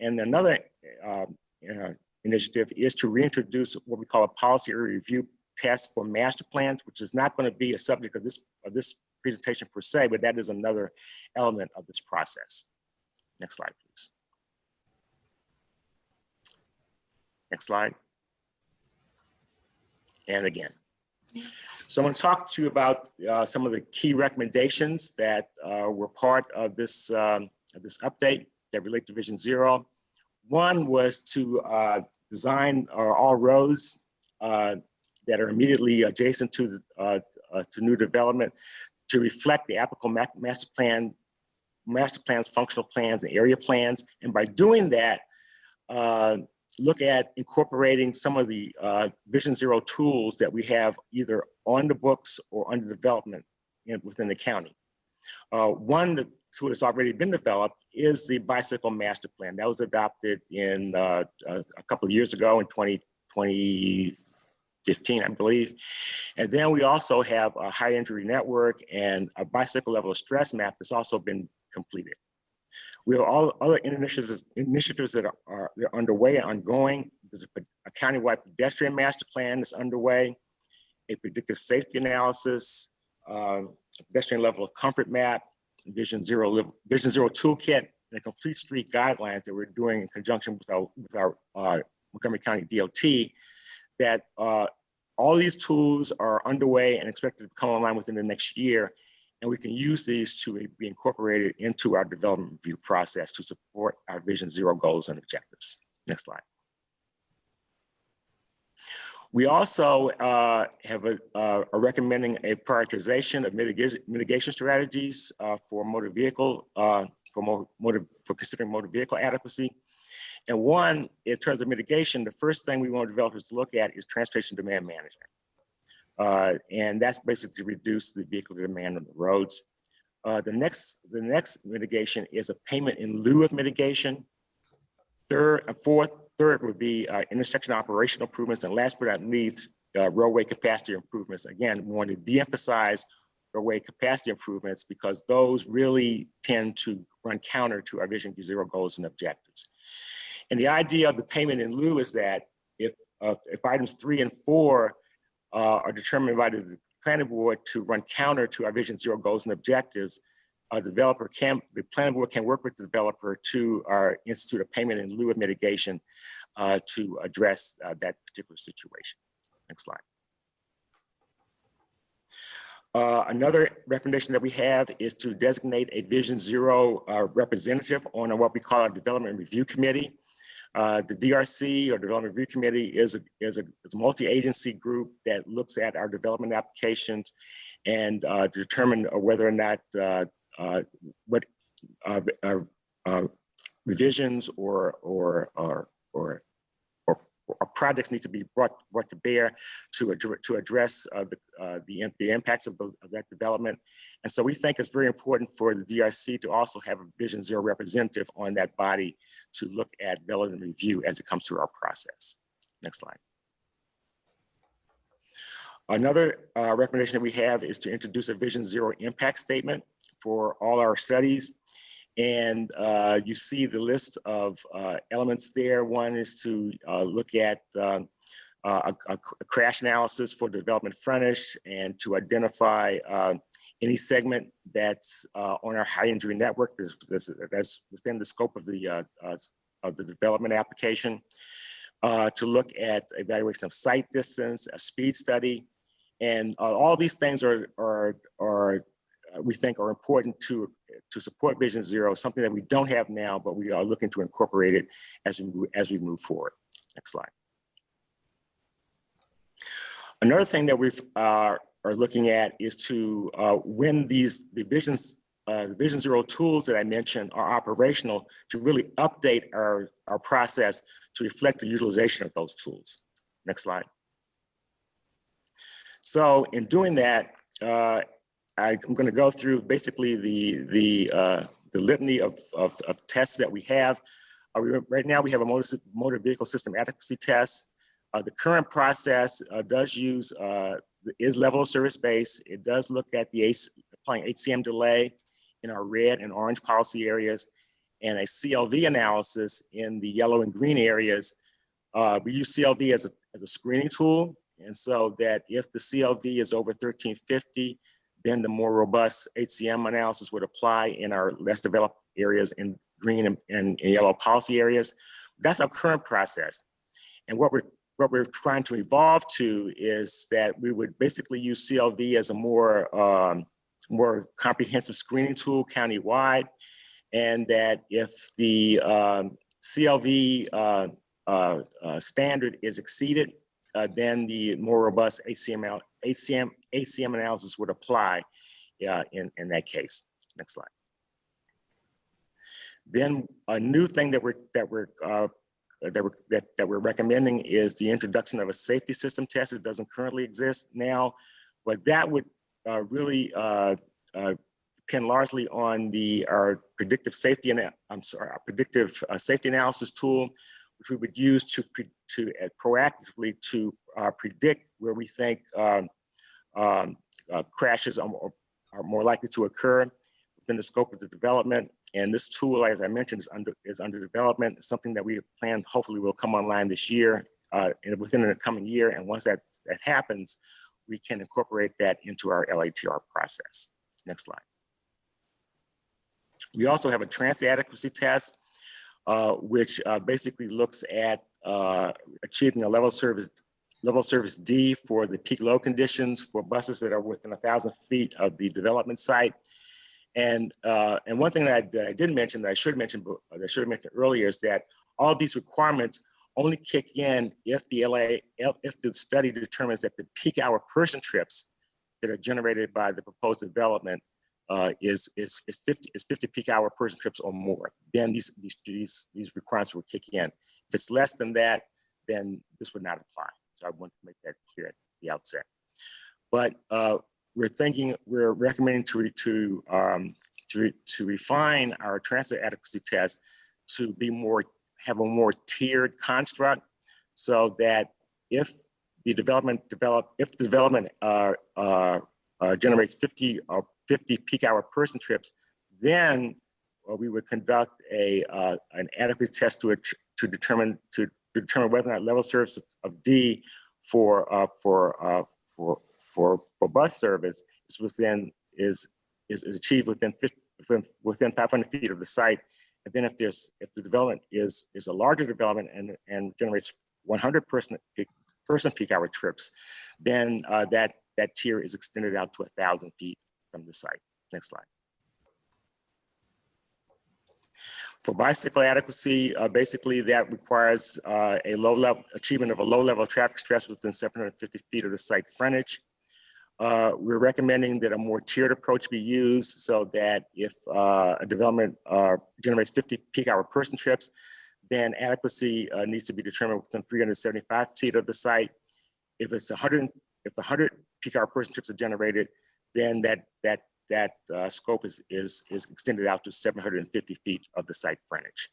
Speaker 1: And another initiative is to reintroduce what we call a policy area review test for master plans, which is not going to be a subject of this presentation per se, but that is another element of this process. Next slide, please. Next slide. And again. So I'm going to talk to you about some of the key recommendations that were part of this update that relate to Vision Zero. One was to design all roads that are immediately adjacent to new development to reflect the applicable master plans, functional plans, and area plans. And by doing that, look at incorporating some of the Vision Zero tools that we have either on the books or under development within the county. One tool that's already been developed is the bicycle master plan. That was adopted in a couple of years ago in 2015, I believe. And then we also have a high injury network and a bicycle level of stress map that's also been completed. We have all other initiatives that are underway and ongoing. There's a countywide pedestrian master plan that's underway, a predictive safety analysis, a pedestrian level of comfort map, Vision Zero toolkit, and a complete street guidelines that we're doing in conjunction with our Montgomery County DOT. That all these tools are underway and expected to come online within the next year. And we can use these to be incorporated into our development review process to support our Vision Zero goals and objectives. Next slide. We also are recommending a prioritization of mitigation strategies for motor vehicle, for considering motor vehicle adequacy. And one, in terms of mitigation, the first thing we want developers to look at is transportation demand management. And that's basically to reduce the vehicle demand on the roads. The next mitigation is a payment in lieu of mitigation. Third would be intersection operational improvements, and last but not least, roadway capacity improvements. Again, we want to de-emphasize roadway capacity improvements because those really tend to run counter to our Vision Zero goals and objectives. And the idea of the payment in lieu is that if items 3 and 4 are determined by the planning board to run counter to our Vision Zero goals and objectives, the planning board can work with the developer to institute a payment in lieu of mitigation to address that particular situation. Next slide. Another recommendation that we have is to designate a Vision Zero representative on what we call our Development Review Committee. The DRC, or Development Review Committee, is a multi-agency group that looks at our development applications and determine whether or not what revisions or projects need to be brought to bear to address the impacts of that development. And so we think it's very important for the DRC to also have a Vision Zero representative on that body to look at development review as it comes through our process. Next slide. Another recommendation that we have is to introduce a Vision Zero impact statement for all our studies. And you see the list of elements there. One is to look at a crash analysis for development frontage and to identify any segment that's on our high injury network that's within the scope of the development application. To look at evaluation of site distance, a speed study, And all these things we think are important to support Vision Zero, something that we don't have now, but we are looking to incorporate it as we move forward. Next slide. Another thing that we are looking at is to when the Vision Zero tools that I mentioned are operational, to really update our process to reflect the utilization of those tools. Next slide. So in doing that, I'm going to go through basically the litany of tests that we have. Right now, we have a motor vehicle system adequacy test. The current process does use is level of service base. It does look at the applying HCM delay in our red and orange policy areas, and a CLV analysis in the yellow and green areas. We use CLV as a screening tool, and so that if the CLV is over 1350, then the more robust HCM analysis would apply in our less developed areas in green and yellow policy areas. That's our current process. And what we're trying to evolve to is that we would basically use CLV as a more comprehensive screening tool countywide, and that if the CLV standard is exceeded, then the more robust HCM analysis would apply in that case. Next slide. Then a new thing that we're recommending is the introduction of a safety system test. It doesn't currently exist now, but that would really depend largely on our predictive safety analysis tool, which we would use to proactively to predict where we think crashes are more likely to occur within the scope of the development. And this tool, as I mentioned, is under development. It's something that we plan, hopefully will come online this year, and within the coming year. And once that happens, we can incorporate that into our LATR process. Next slide. We also have a transit adequacy test, which basically looks at achieving a level service D for the peak load conditions for buses that are within 1,000 feet of the development site. And one thing that I didn't mention that I should mention earlier is that all these requirements only kick in if the study determines that the peak hour person trips that are generated by the proposed development is 50 peak hour person trips or more. Then these requirements will kick in. If it's less than that, then this would not apply. So I want to make that clear at the outset. But we're recommending to refine our transit adequacy test to have a more tiered construct, so that if the development generates 50 peak hour person trips, then we would conduct an adequacy test to determine whether or not level service of D for bus service is achieved within 500 feet of the site. And then if the development is a larger development and generates 100 person peak hour trips, then that tier is extended out to 1,000 feet from the site. Next slide. For bicycle adequacy, basically that requires achievement of a low level of traffic stress within 750 feet of the site frontage. We're recommending that a more tiered approach be used, so that if a development generates 50 peak hour person trips, then adequacy needs to be determined within 375 feet of the site. If 100 peak hour person trips are generated, then that scope is extended out to 750 feet of the site frontage.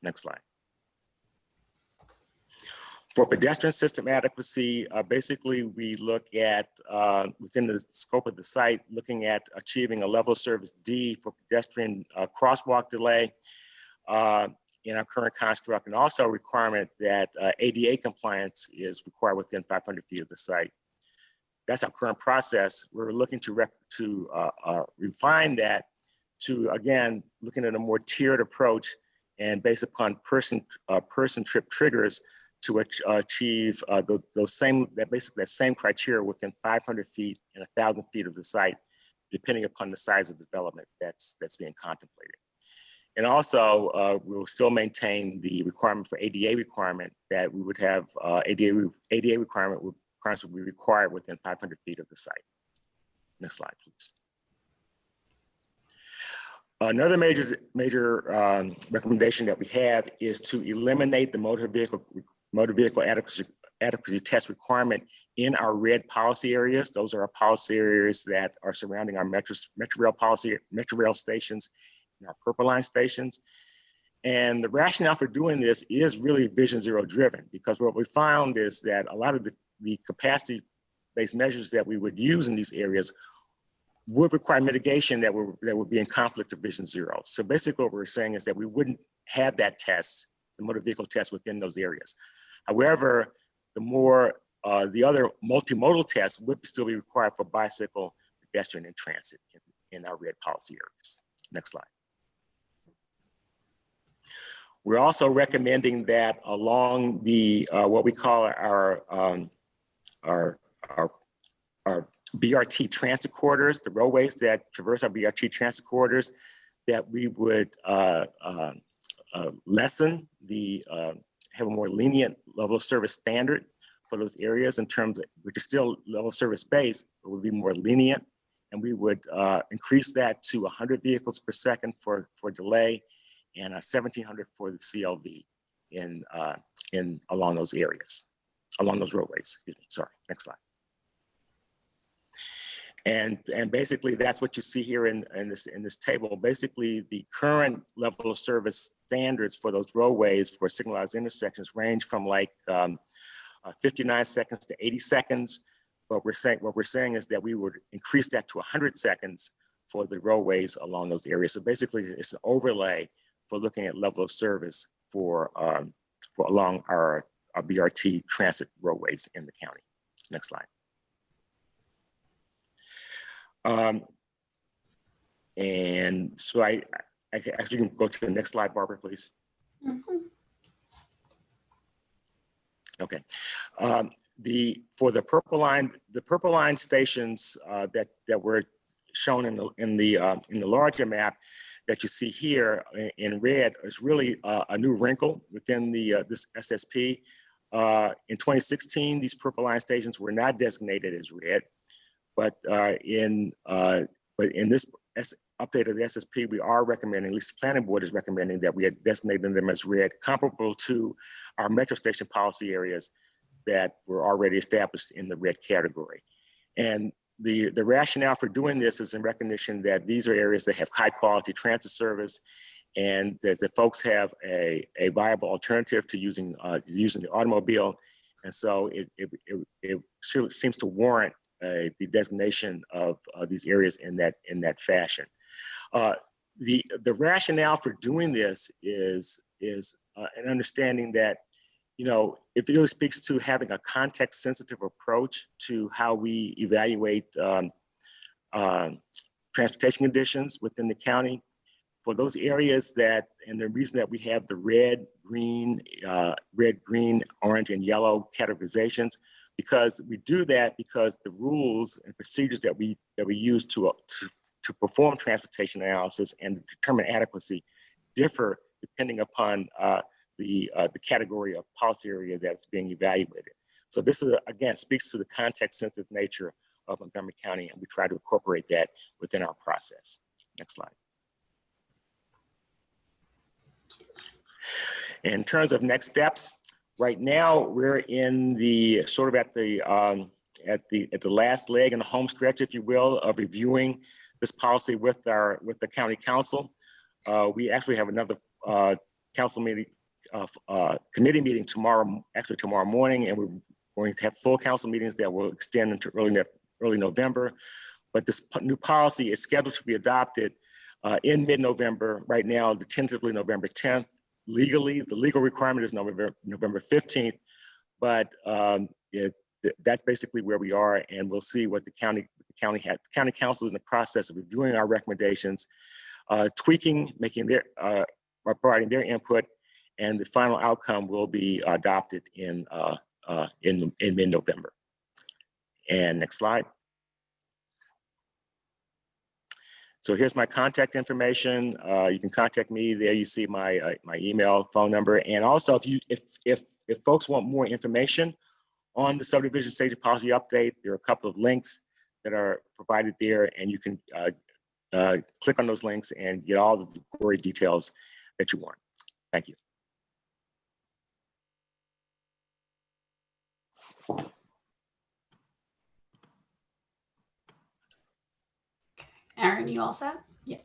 Speaker 1: Next slide. For pedestrian system adequacy, basically we look at, within the scope of the site, looking at achieving a level of service D for pedestrian crosswalk delay in our current construct, and also a requirement that ADA compliance is required within 500 feet of the site. That's our current process. We're looking to refine that to, again, looking at a more tiered approach, and based upon person trip triggers, to achieve that same criteria within 500 feet and 1,000 feet of the site, depending upon the size of development that's being contemplated. And also, we will still maintain the requirement for ADA requirement that we would have ADA requirements would be required within 500 feet of the site. Next slide, please. Another major recommendation that we have is to eliminate the motor vehicle adequacy test requirement in our red policy areas. Those are our policy areas that are surrounding our Metro rail stations and our Purple Line stations. And the rationale for doing this is really Vision Zero driven, because what we found is that a lot of the capacity-based measures that we would use in these areas would require mitigation that would be in conflict with Vision Zero. So basically what we're saying is that we wouldn't have that test, the motor vehicle test, within those areas. However, the other multimodal tests would still be required for bicycle, pedestrian, and transit in our red policy areas. Next slide. We're also recommending that along the what we call our BRT transit corridors, the roadways that traverse our BRT transit corridors, that we would lessen have a more lenient level of service standard for those areas in terms of, which is still level of service based, but would be more lenient. And we would increase that to 100 vehicles per second for delay and 1,700 for the CLV along those areas, along those roadways. Excuse me. Sorry. Next slide. And basically that's what you see here in this table. Basically, the current level of service standards for those roadways for signalized intersections range from like 59 seconds to 80 seconds. But what we're saying is that we would increase that to 100 seconds for the roadways along those areas. So basically, it's an overlay for looking at level of service for along our BRT transit roadways in the county. Next slide. And so I actually can go to the next slide, Barbara, please.
Speaker 3: Mm-hmm.
Speaker 1: Okay. For the Purple Line stations that were shown in the larger map that you see here in red is really a new wrinkle within this SSP. In 2016, these Purple Line stations were not designated as red, but in this update of the SSP, we are recommending, at least the planning board is recommending, that we had designated them as red, comparable to our metro station policy areas that were already established in the red category. And the rationale for doing this is in recognition that these are areas that have high quality transit service, and that the folks have a viable alternative to using the automobile. And so it surely seems to warrant the designation of these areas in that fashion. The rationale for doing this is an understanding that, you know, it really speaks to having a context-sensitive approach to how we evaluate transportation conditions within the county. For those areas that, and the reason that we have the red, green, orange, and yellow categorizations, because we do that because the rules and procedures that we use to perform transportation analysis and determine adequacy differ depending upon the category of policy area that's being evaluated. So this is, again, speaks to the context-sensitive nature of Montgomery County, and we try to incorporate that within our process. Next slide. In terms of next steps, right now we're in the sort of at the last leg in the home stretch, if you will, of reviewing this policy with the county council. We actually have another council meeting, committee meeting tomorrow morning, and we're going to have full council meetings that will extend into early November. But this new policy is scheduled to be adopted in mid-November. Right now, tentatively November 10th. Legally, the legal requirement is November 15th, but that's basically where we are, and we'll see what the county council is in the process of reviewing our recommendations, tweaking, providing their input, and the final outcome will be adopted in mid-November. And next slide. So here's my contact information. You can contact me there. You see my my email, phone number, and also if folks want more information on the subdivision safety policy update, there are a couple of links that are provided there, and you can click on those links and get all the gory details that you want. Thank you.
Speaker 3: Aaron, you all set? Yeah.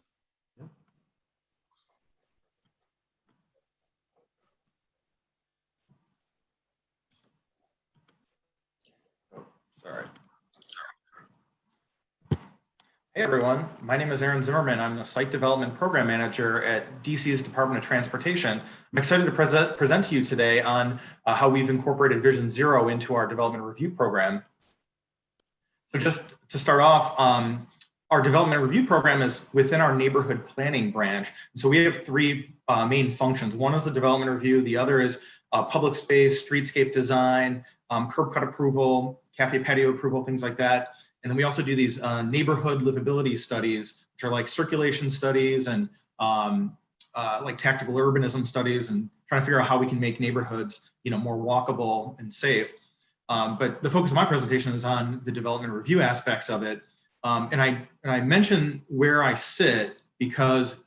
Speaker 5: Sorry. Hey everyone, my name is Aaron Zimmerman. I'm the Site Development Program Manager at DC's Department of Transportation. I'm excited to present to you today on how we've incorporated Vision Zero into our development review program. So just to start off, our development review program is within our neighborhood planning branch. So we have three main functions. One is the development review. The other is public space, streetscape design, curb cut approval, cafe patio approval, things like that. And then we also do these neighborhood livability studies, which are like circulation studies and like tactical urbanism studies, and trying to figure out how we can make neighborhoods, more walkable and safe. But the focus of my presentation is on the development review aspects of it. And I mention where I sit because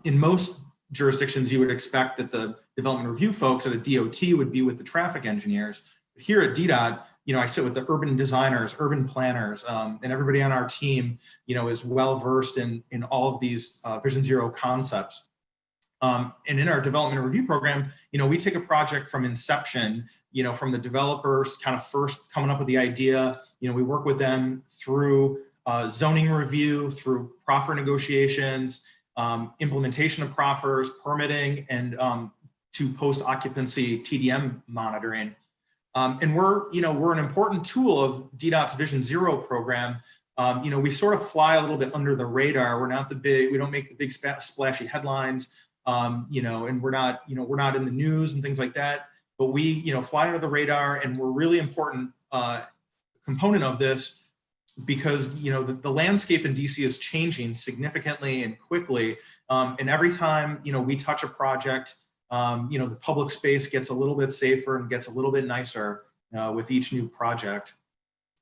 Speaker 5: in most jurisdictions, you would expect that the development review folks at a DOT would be with the traffic engineers. Here at DDOT, I sit with the urban designers, urban planners, and everybody on our team, is well versed in all of these Vision Zero concepts. And in our development review program, we take a project from inception, from the developers kind of first coming up with the idea, we work with them through zoning review, through proffer negotiations, implementation of proffers, permitting, and to post-occupancy TDM monitoring. And we're an important tool of DDOT's Vision Zero program. We sort of fly a little bit under the radar. We're not we don't make the big splashy headlines, and we're not in the news and things like that. But we, fly under the radar, and we're really important component of this because, the landscape in DC is changing significantly and quickly. And every time, we touch a project, the public space gets a little bit safer and gets a little bit nicer with each new project.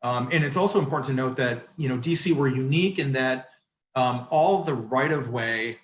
Speaker 5: And it's also important to note that, DC, we're unique in that all of the right-of-way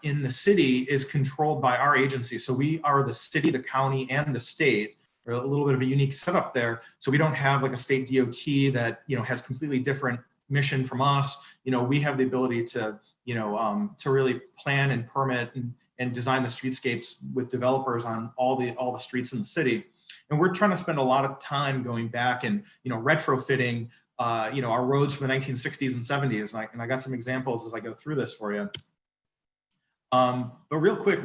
Speaker 5: in the city is controlled by our agency. So we are the city, the county, and the state. We're a little bit of a unique setup there. So we don't have like a state DOT that, has completely different mission from us. We have the ability to, to really plan and permit and design the streetscapes with developers on all the streets in the city. And we're trying to spend a lot of time going back and, retrofitting, our roads from the 1960s and 70s. And I got some examples as I go through this for you. But real quick,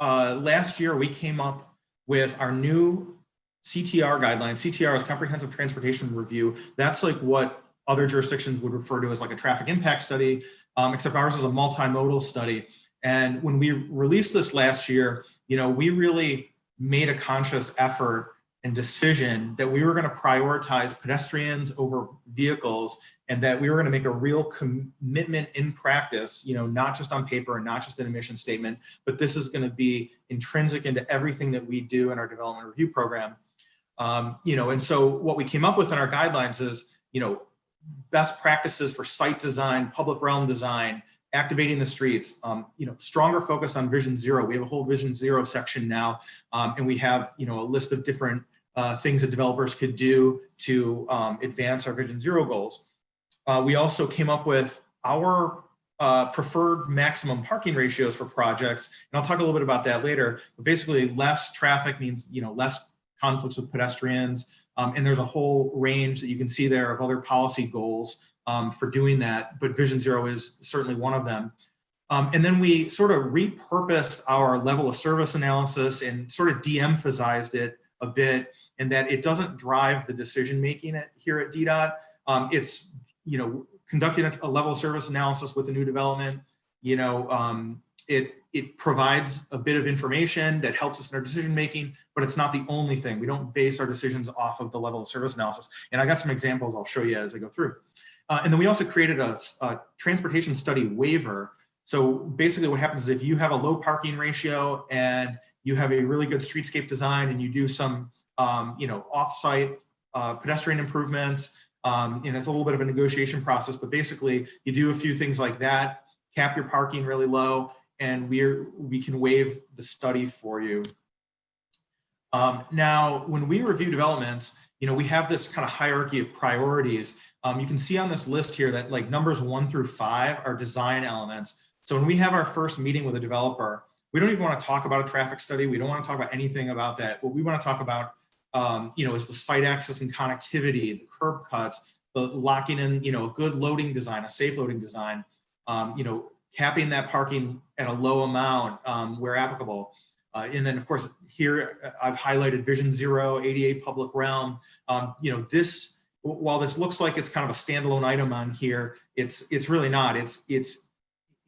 Speaker 5: last year we came up with our new CTR guidelines. CTR is Comprehensive Transportation Review. That's like what other jurisdictions would refer to as like a traffic impact study, except ours is a multimodal study. And when we released this last year, we really made a conscious effort and decision that we were going to prioritize pedestrians over vehicles, and that we were going to make a real commitment in practice, not just on paper and not just an mission statement, but this is going to be intrinsic into everything that we do in our development review program. And so what we came up with in our guidelines is, best practices for site design, public realm design, activating the streets, stronger focus on Vision Zero. We have a whole Vision Zero section now, and we have, a list of different things that developers could do to advance our Vision Zero goals. We also came up with our preferred maximum parking ratios for projects, and I'll talk a little bit about that later. But basically, less traffic means, less conflicts with pedestrians, and there's a whole range that you can see there of other policy goals for doing that, but Vision Zero is certainly one of them. And then we sort of repurposed our level of service analysis and sort of de-emphasized it a bit, in that it doesn't drive the decision-making here at DDOT. It's, conducting a level of service analysis with a new development, it it provides a bit of information that helps us in our decision making, but it's not the only thing. We don't base our decisions off of the level of service analysis. And I got some examples I'll show you as I go through. And then we also created a transportation study waiver. So basically what happens is if you have a low parking ratio and you have a really good streetscape design and you do some off-site pedestrian improvements, and it's a little bit of a negotiation process, but basically you do a few things like that, cap your parking really low, and we can waive the study for you. Now, when we review developments, we have this kind of hierarchy of priorities. You can see on this list here that like numbers 1 through 5 are design elements. So when we have our first meeting with a developer, we don't even want to talk about a traffic study. We don't want to talk about anything about that. What we want to talk about, is the site access and connectivity, the curb cuts, the locking in, a good loading design, a safe loading design, capping that parking at a low amount where applicable. And then of course, here I've highlighted Vision Zero, ADA public realm. While this looks like it's kind of a standalone item on here, it's really not. It's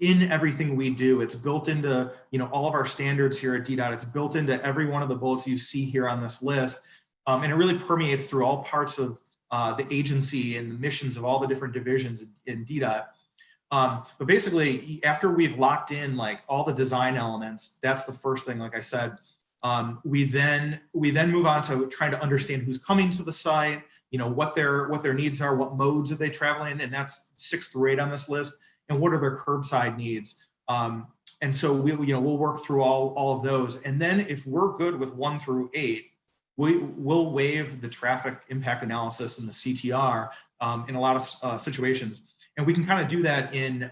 Speaker 5: in everything we do. It's built into all of our standards here at DDOT. It's built into every one of the bullets you see here on this list. And it really permeates through all parts of the agency and the missions of all the different divisions in DDOT. But basically, after we've locked in like all the design elements, that's the first thing, like I said. We then move on to trying to understand who's coming to the site, what their needs are, what modes are they traveling, and that's 6 through 8 on this list, and what are their curbside needs. And so we'll work through all of those, and then if we're good with 1 through 8, we'll waive the traffic impact analysis and the CTR in a lot of situations. And we can kind of do that in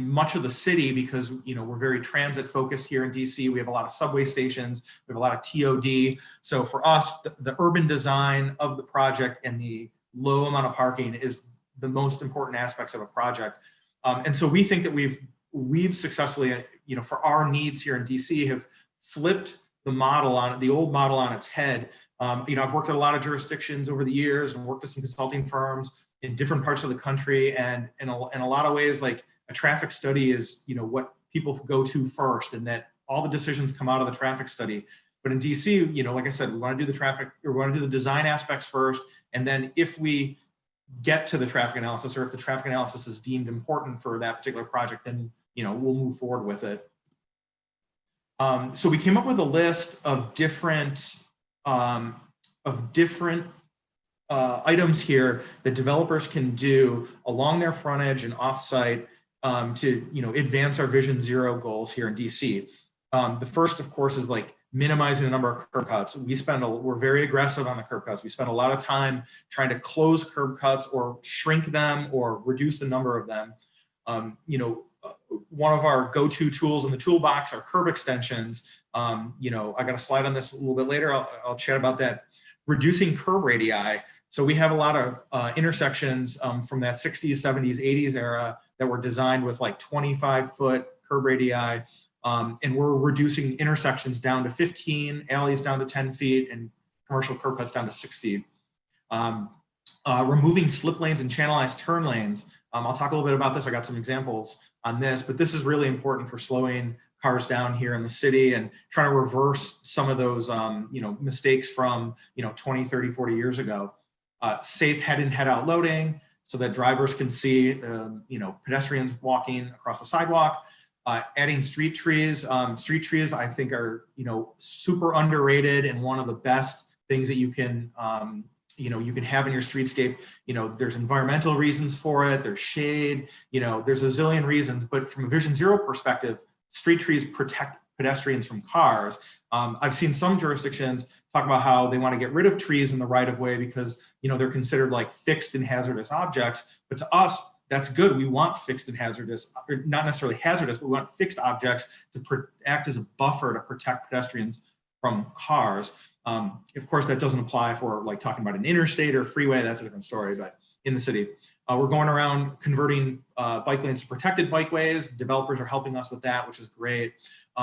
Speaker 5: much of the city because we're very transit focused here in DC. We have a lot of subway stations, we have a lot of TOD. So for us, the urban design of the project and the low amount of parking is the most important aspects of a project. And so we think that we've successfully, for our needs here in DC, have flipped the old model on its head. I've worked at a lot of jurisdictions over the years and worked at some consulting firms in different parts of the country, and in a lot of ways, like a traffic study is what people go to first, and that all the decisions come out of the traffic study. But in DC, like I said, we want to do the traffic, or we want to do the design aspects first, and then if we get to the traffic analysis, or if the traffic analysis is deemed important for that particular project, then we'll move forward with it. So we came up with a list of different items here that developers can do along their frontage and offsite to advance our Vision Zero goals here in DC. The first, of course, is like minimizing the number of curb cuts. We're very aggressive on the curb cuts. We spend a lot of time trying to close curb cuts or shrink them or reduce the number of them. One of our go-to tools in the toolbox are curb extensions. I got a slide on this a little bit later. I'll chat about that. Reducing curb radii. So we have a lot of intersections from that 60s, 70s, 80s era that were designed with like 25-foot curb radii. And we're reducing intersections down to 15, alleys down to 10 feet, and commercial curb cuts down to 6 feet. Removing slip lanes and channelized turn lanes. I'll talk a little bit about this. I got some examples on this, but this is really important for slowing cars down here in the city and trying to reverse some of those mistakes from 20, 30, 40 years ago. Safe head in, head out loading so that drivers can see pedestrians walking across the sidewalk. Adding street trees. Street trees, I think, are super underrated and one of the best things that you can you can have in your streetscape. There's environmental reasons for it. There's shade. There's a zillion reasons. But from a Vision Zero perspective, street trees protect pedestrians from cars. I've seen some jurisdictions talk about how they want to get rid of trees in the right of way because they're considered like fixed and hazardous objects. But to us, that's good. We want fixed and hazardous, or not necessarily hazardous, but we want fixed objects to act as a buffer to protect pedestrians from cars. Of course, that doesn't apply if we're like talking about an interstate or freeway. That's a different story. But in the city, we're going around converting bike lanes to protected bikeways. Developers are helping us with that, which is great.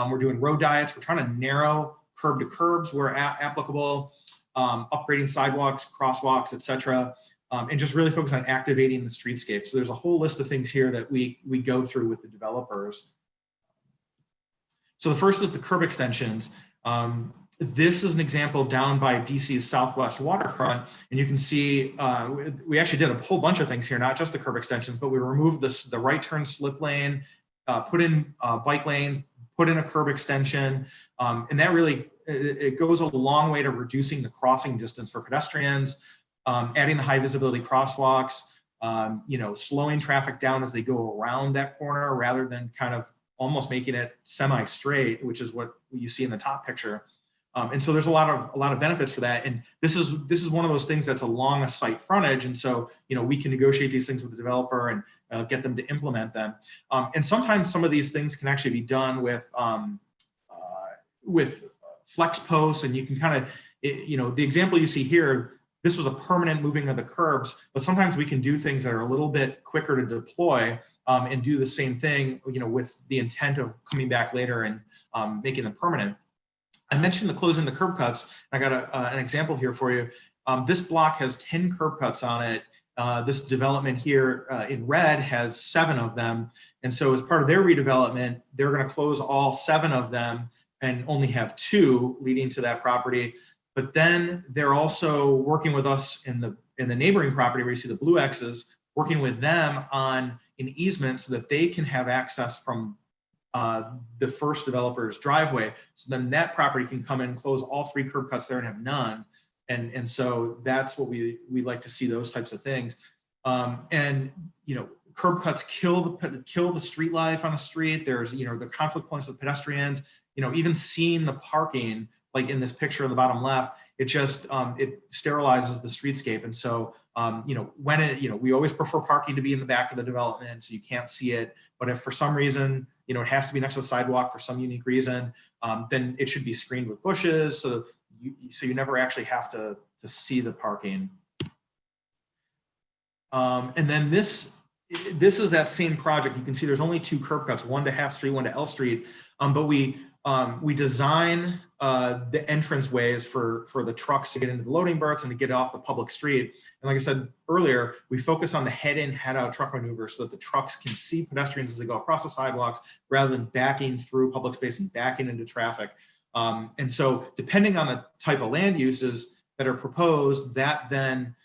Speaker 5: We're doing road diets. We're trying to narrow curb to curbs where applicable, upgrading sidewalks, crosswalks, etc. And just really focus on activating the streetscape. So there's a whole list of things here that we go through with the developers. So the first is the curb extensions. This is an example down by DC's southwest waterfront, and you can see we actually did a whole bunch of things here, not just the curb extensions, but we removed the right turn slip lane, put in bike lanes, put in a curb extension, and that really, it goes a long way to reducing the crossing distance for pedestrians, adding the high visibility crosswalks, slowing traffic down as they go around that corner rather than kind of almost making it semi-straight, which is what you see in the top picture. And so there's a lot of benefits for that. And this is one of those things that's along a site frontage. And so, we can negotiate these things with the developer and get them to implement them. And sometimes some of these things can actually be done with flex posts, and you can kind of, the example you see here, this was a permanent moving of the curbs, but sometimes we can do things that are a little bit quicker to deploy and do the same thing, with the intent of coming back later and making them permanent. I mentioned the closing the curb cuts. I got an example here for you. This block has 10 curb cuts on it. This development here in red has 7 of them. And so as part of their redevelopment, they're going to close all 7 of them and only have 2 leading to that property. But then they're also working with us in the neighboring property where you see the blue X's, working with them on an easement so that they can have access from the first developer's driveway. So then that property can come in, close all 3 curb cuts there and have none. And so that's what we like to see, those types of things. Curb cuts kill the street life on a street. There's, the conflict points with pedestrians, even seeing the parking, like in this picture on the bottom left, it just, it sterilizes the streetscape. And so, we always prefer parking to be in the back of the development so you can't see it. But if for some reason, it has to be next to the sidewalk for some unique reason, then it should be screened with bushes so you never actually have to see the parking. And then this is that same project. You can see there's only 2 curb cuts, one to Half Street, one to L Street. But we design the entrance ways for the trucks to get into the loading berths and to get off the public street. And like I said earlier, we focus on the head-in, head-out truck maneuver so that the trucks can see pedestrians as they go across the sidewalks rather than backing through public space and backing into traffic. And so depending on the type of land uses that are proposed, that then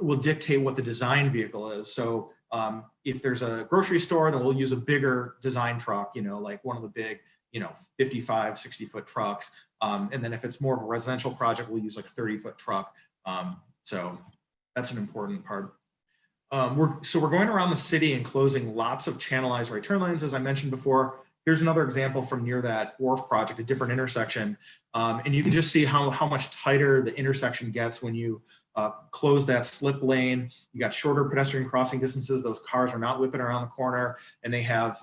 Speaker 5: will dictate what the design vehicle is. So if there's a grocery store, then we'll use a bigger design truck, like one of the big, 55, 60-foot trucks. And then if it's more of a residential project, we'll use like a 30-foot truck. So that's an important part. We're going around the city and closing lots of channelized right turn lanes, as I mentioned before. Here's another example from near that wharf project, a different intersection. And you can just see how much tighter the intersection gets when you close that slip lane. You got shorter pedestrian crossing distances. Those cars are not whipping around the corner, and they have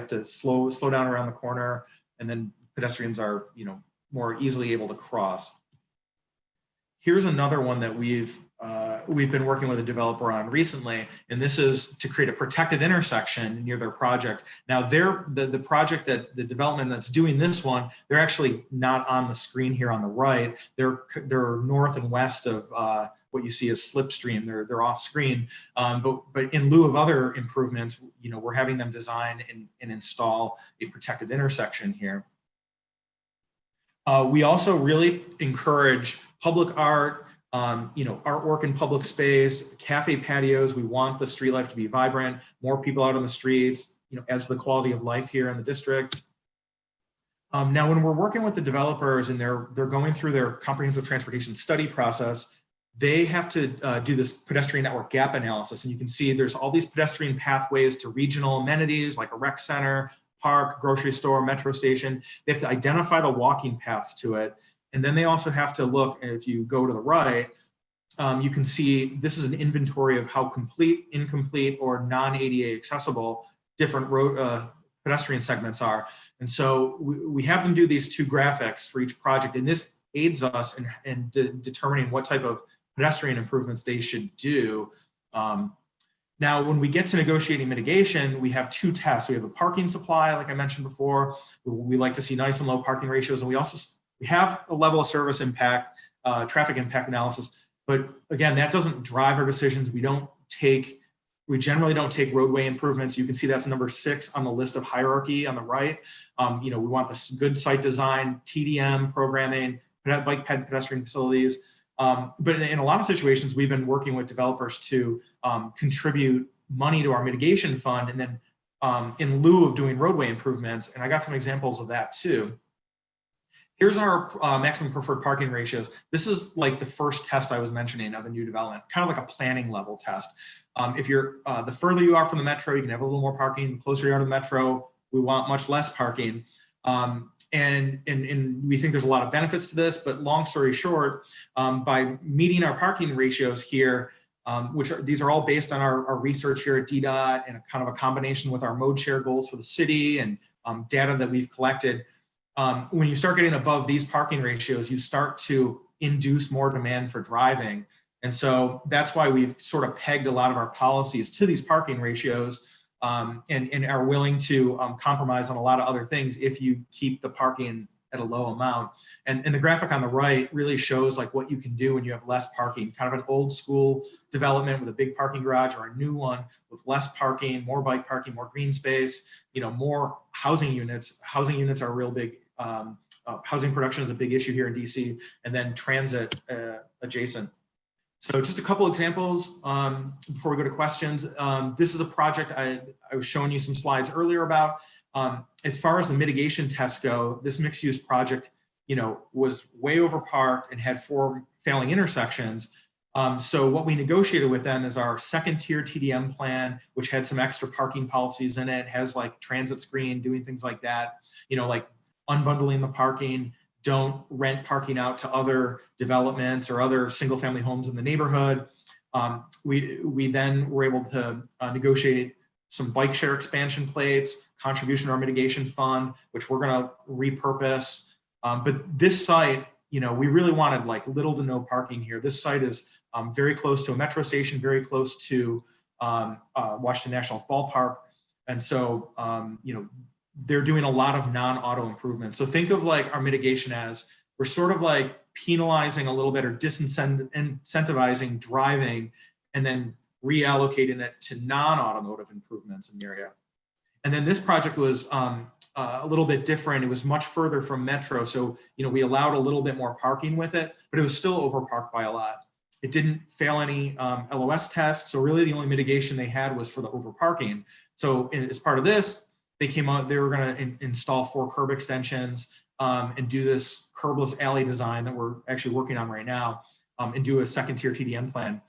Speaker 5: to slow down around the corner, and then pedestrians are more easily able to cross. Here's another one that we've been working with a developer on recently, and this is to create a protected intersection near their project. Now, the project that the development that's doing this one, they're actually not on the screen here on the right. They're north and west of what you see as slipstream. They're off screen, but in lieu of other improvements, we're having them design and install a protected intersection here. We also really encourage public art, artwork in public space, cafe patios. We want the street life to be vibrant, more people out on the streets, as the quality of life here in the district. Now, when we're working with the developers and they're going through their comprehensive transportation study process, they have to do this pedestrian network gap analysis. And you can see there's all these pedestrian pathways to regional amenities like a rec center, park, grocery store, metro station. They have to identify the walking paths to it. And then they also have to look, if you go to the right, you can see this is an inventory of how complete, incomplete, or non-ADA accessible different road pedestrian segments are. And so we have them do these 2 graphics for each project, and this aids us in determining what type of pedestrian improvements they should do. Now, when we get to negotiating mitigation, we have 2 tests. We have a parking supply, like I mentioned before. We like to see nice and low parking ratios, and we have a level of service impact, traffic impact analysis. But again, that doesn't drive our decisions. We don't take We generally don't take roadway improvements. You can see that's number 6 on the list of hierarchy on the right. We want this good site design, TDM programming, bike ped pedestrian facilities. But in a lot of situations, we've been working with developers to contribute money to our mitigation fund, and then in lieu of doing roadway improvements. And I got some examples of that too. Here's our maximum preferred parking ratios. This is like the first test I was mentioning of a new development, kind of like a planning level test. If you're the further you are from the metro, you can have a little more parking. The closer you are to the metro, we want much less parking. And we think there's a lot of benefits to this, but long story short, by meeting our parking ratios here, these are all based on our research here at DDOT and kind of a combination with our mode share goals for the city and data that we've collected. When you start getting above these parking ratios, you start to induce more demand for driving. And so that's why we've sort of pegged a lot of our policies to these parking ratios, and are willing to compromise on a lot of other things if you keep the parking at a low amount. And the graphic on the right really shows like what you can do when you have less parking, kind of an old school development with a big parking garage, or a new one with less parking, more bike parking, more green space, more housing units. Housing units are a real big, housing production is a big issue here in DC, and then transit adjacent. So just a couple examples before we go to questions. This is a project I was showing you some slides earlier about. As far as the mitigation tests go, this mixed use project, was way overparked and had 4 failing intersections. So what we negotiated with them is our second tier TDM plan, which had some extra parking policies in it, has like transit screen, doing things like that, like unbundling the parking, don't rent parking out to other developments or other single family homes in the neighborhood. We then were able to negotiate some bike share expansion plates, contribution to our mitigation fund, which we're going to repurpose. But this site, we really wanted like little to no parking here. This site is very close to a metro station, very close to Washington Nationals ballpark. And so, they're doing a lot of non-auto improvements. So think of like our mitigation as we're sort of like penalizing a little bit or disincentivizing driving, and then reallocating it to non-automotive improvements in the area. And then this project was a little bit different. It was much further from metro. So, we allowed a little bit more parking with it, but it was still overparked by a lot. It didn't fail any LOS tests. So really the only mitigation they had was for the overparking. So as part of this, they came out, they were going to install 4 curb extensions and do this curbless alley design that we're actually working on right now, and do a second tier TDM plan.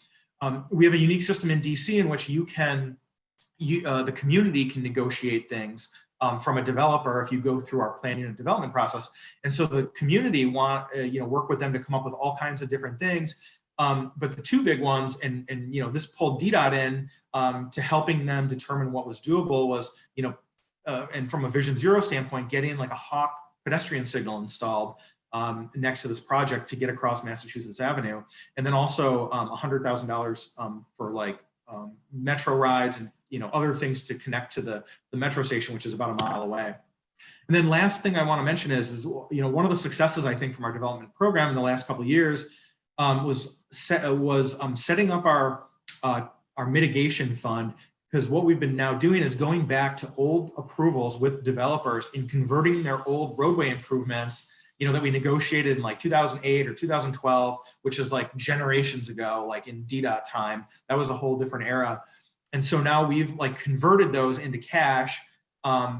Speaker 5: We have a unique system in DC in which the community can negotiate things from a developer if you go through our planning and development process. And so the community work with them to come up with all kinds of different things. But the 2 big ones, and this pulled DDOT in to helping them determine what was doable was, and from a Vision Zero standpoint, getting like a Hawk pedestrian signal installed next to this project to get across Massachusetts Avenue. And then also $100,000 for like metro rides and other things to connect to the metro station, which is about a mile away. And then last thing I want to mention is one of the successes I think from our development program in the last couple of years was setting up our mitigation fund. Because what we've been now doing is going back to old approvals with developers and converting their old roadway improvements, that we negotiated in like 2008 or 2012, which is like generations ago, like in DDOT time. That was a whole different era. And so now we've like converted those into cash.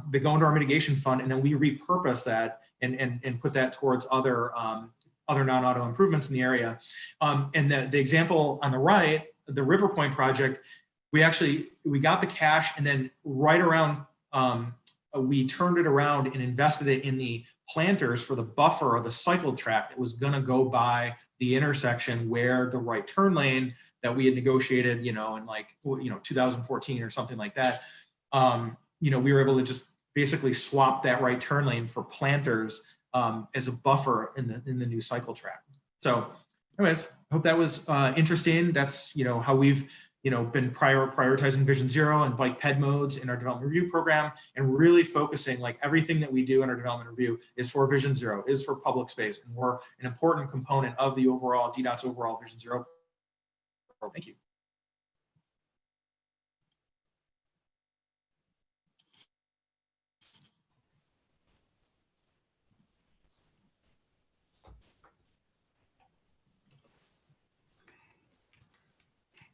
Speaker 5: They go into our mitigation fund, and then we repurpose that and put that towards other non-auto improvements in the area. And the example on the right, the River Point project, we got the cash, and then right around, we turned it around and invested it in the planters for the buffer of the cycle track that was going to go by the intersection where the right turn lane that we had negotiated, in like, 2014 or something like that. We were able to just basically swap that right turn lane for planters as a buffer in the new cycle track. So anyways, I hope that was interesting. That's, how we've been prioritizing Vision Zero and bike ped modes in our development review program, and really focusing like everything that we do in our development review is for Vision Zero, is for public space, and we're an important component of the overall DDOT's overall Vision Zero. Thank you.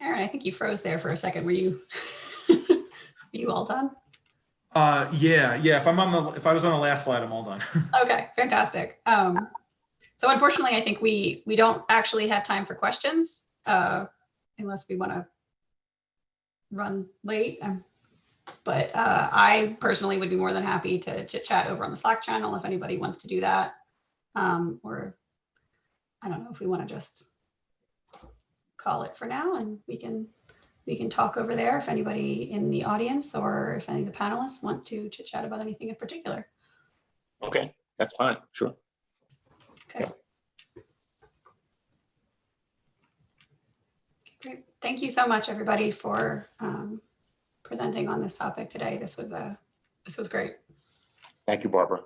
Speaker 3: Aaron, I think you froze there for a second. Were you, are you all done?
Speaker 5: Yeah. If I was on the last slide, I'm all done.
Speaker 3: Okay, fantastic. So unfortunately, I think we don't actually have time for questions unless we want to run late. But I personally would be more than happy to chit chat over on the Slack channel if anybody wants to do that. Or I don't know if we want to just call it for now, and we can talk over there if anybody in the audience or if any of the panelists want to chit chat about anything in particular.
Speaker 1: Okay, that's fine. Sure.
Speaker 3: Okay. Okay, great. Thank you so much, everybody, for presenting on this topic today. This was great.
Speaker 1: Thank you, Barbara.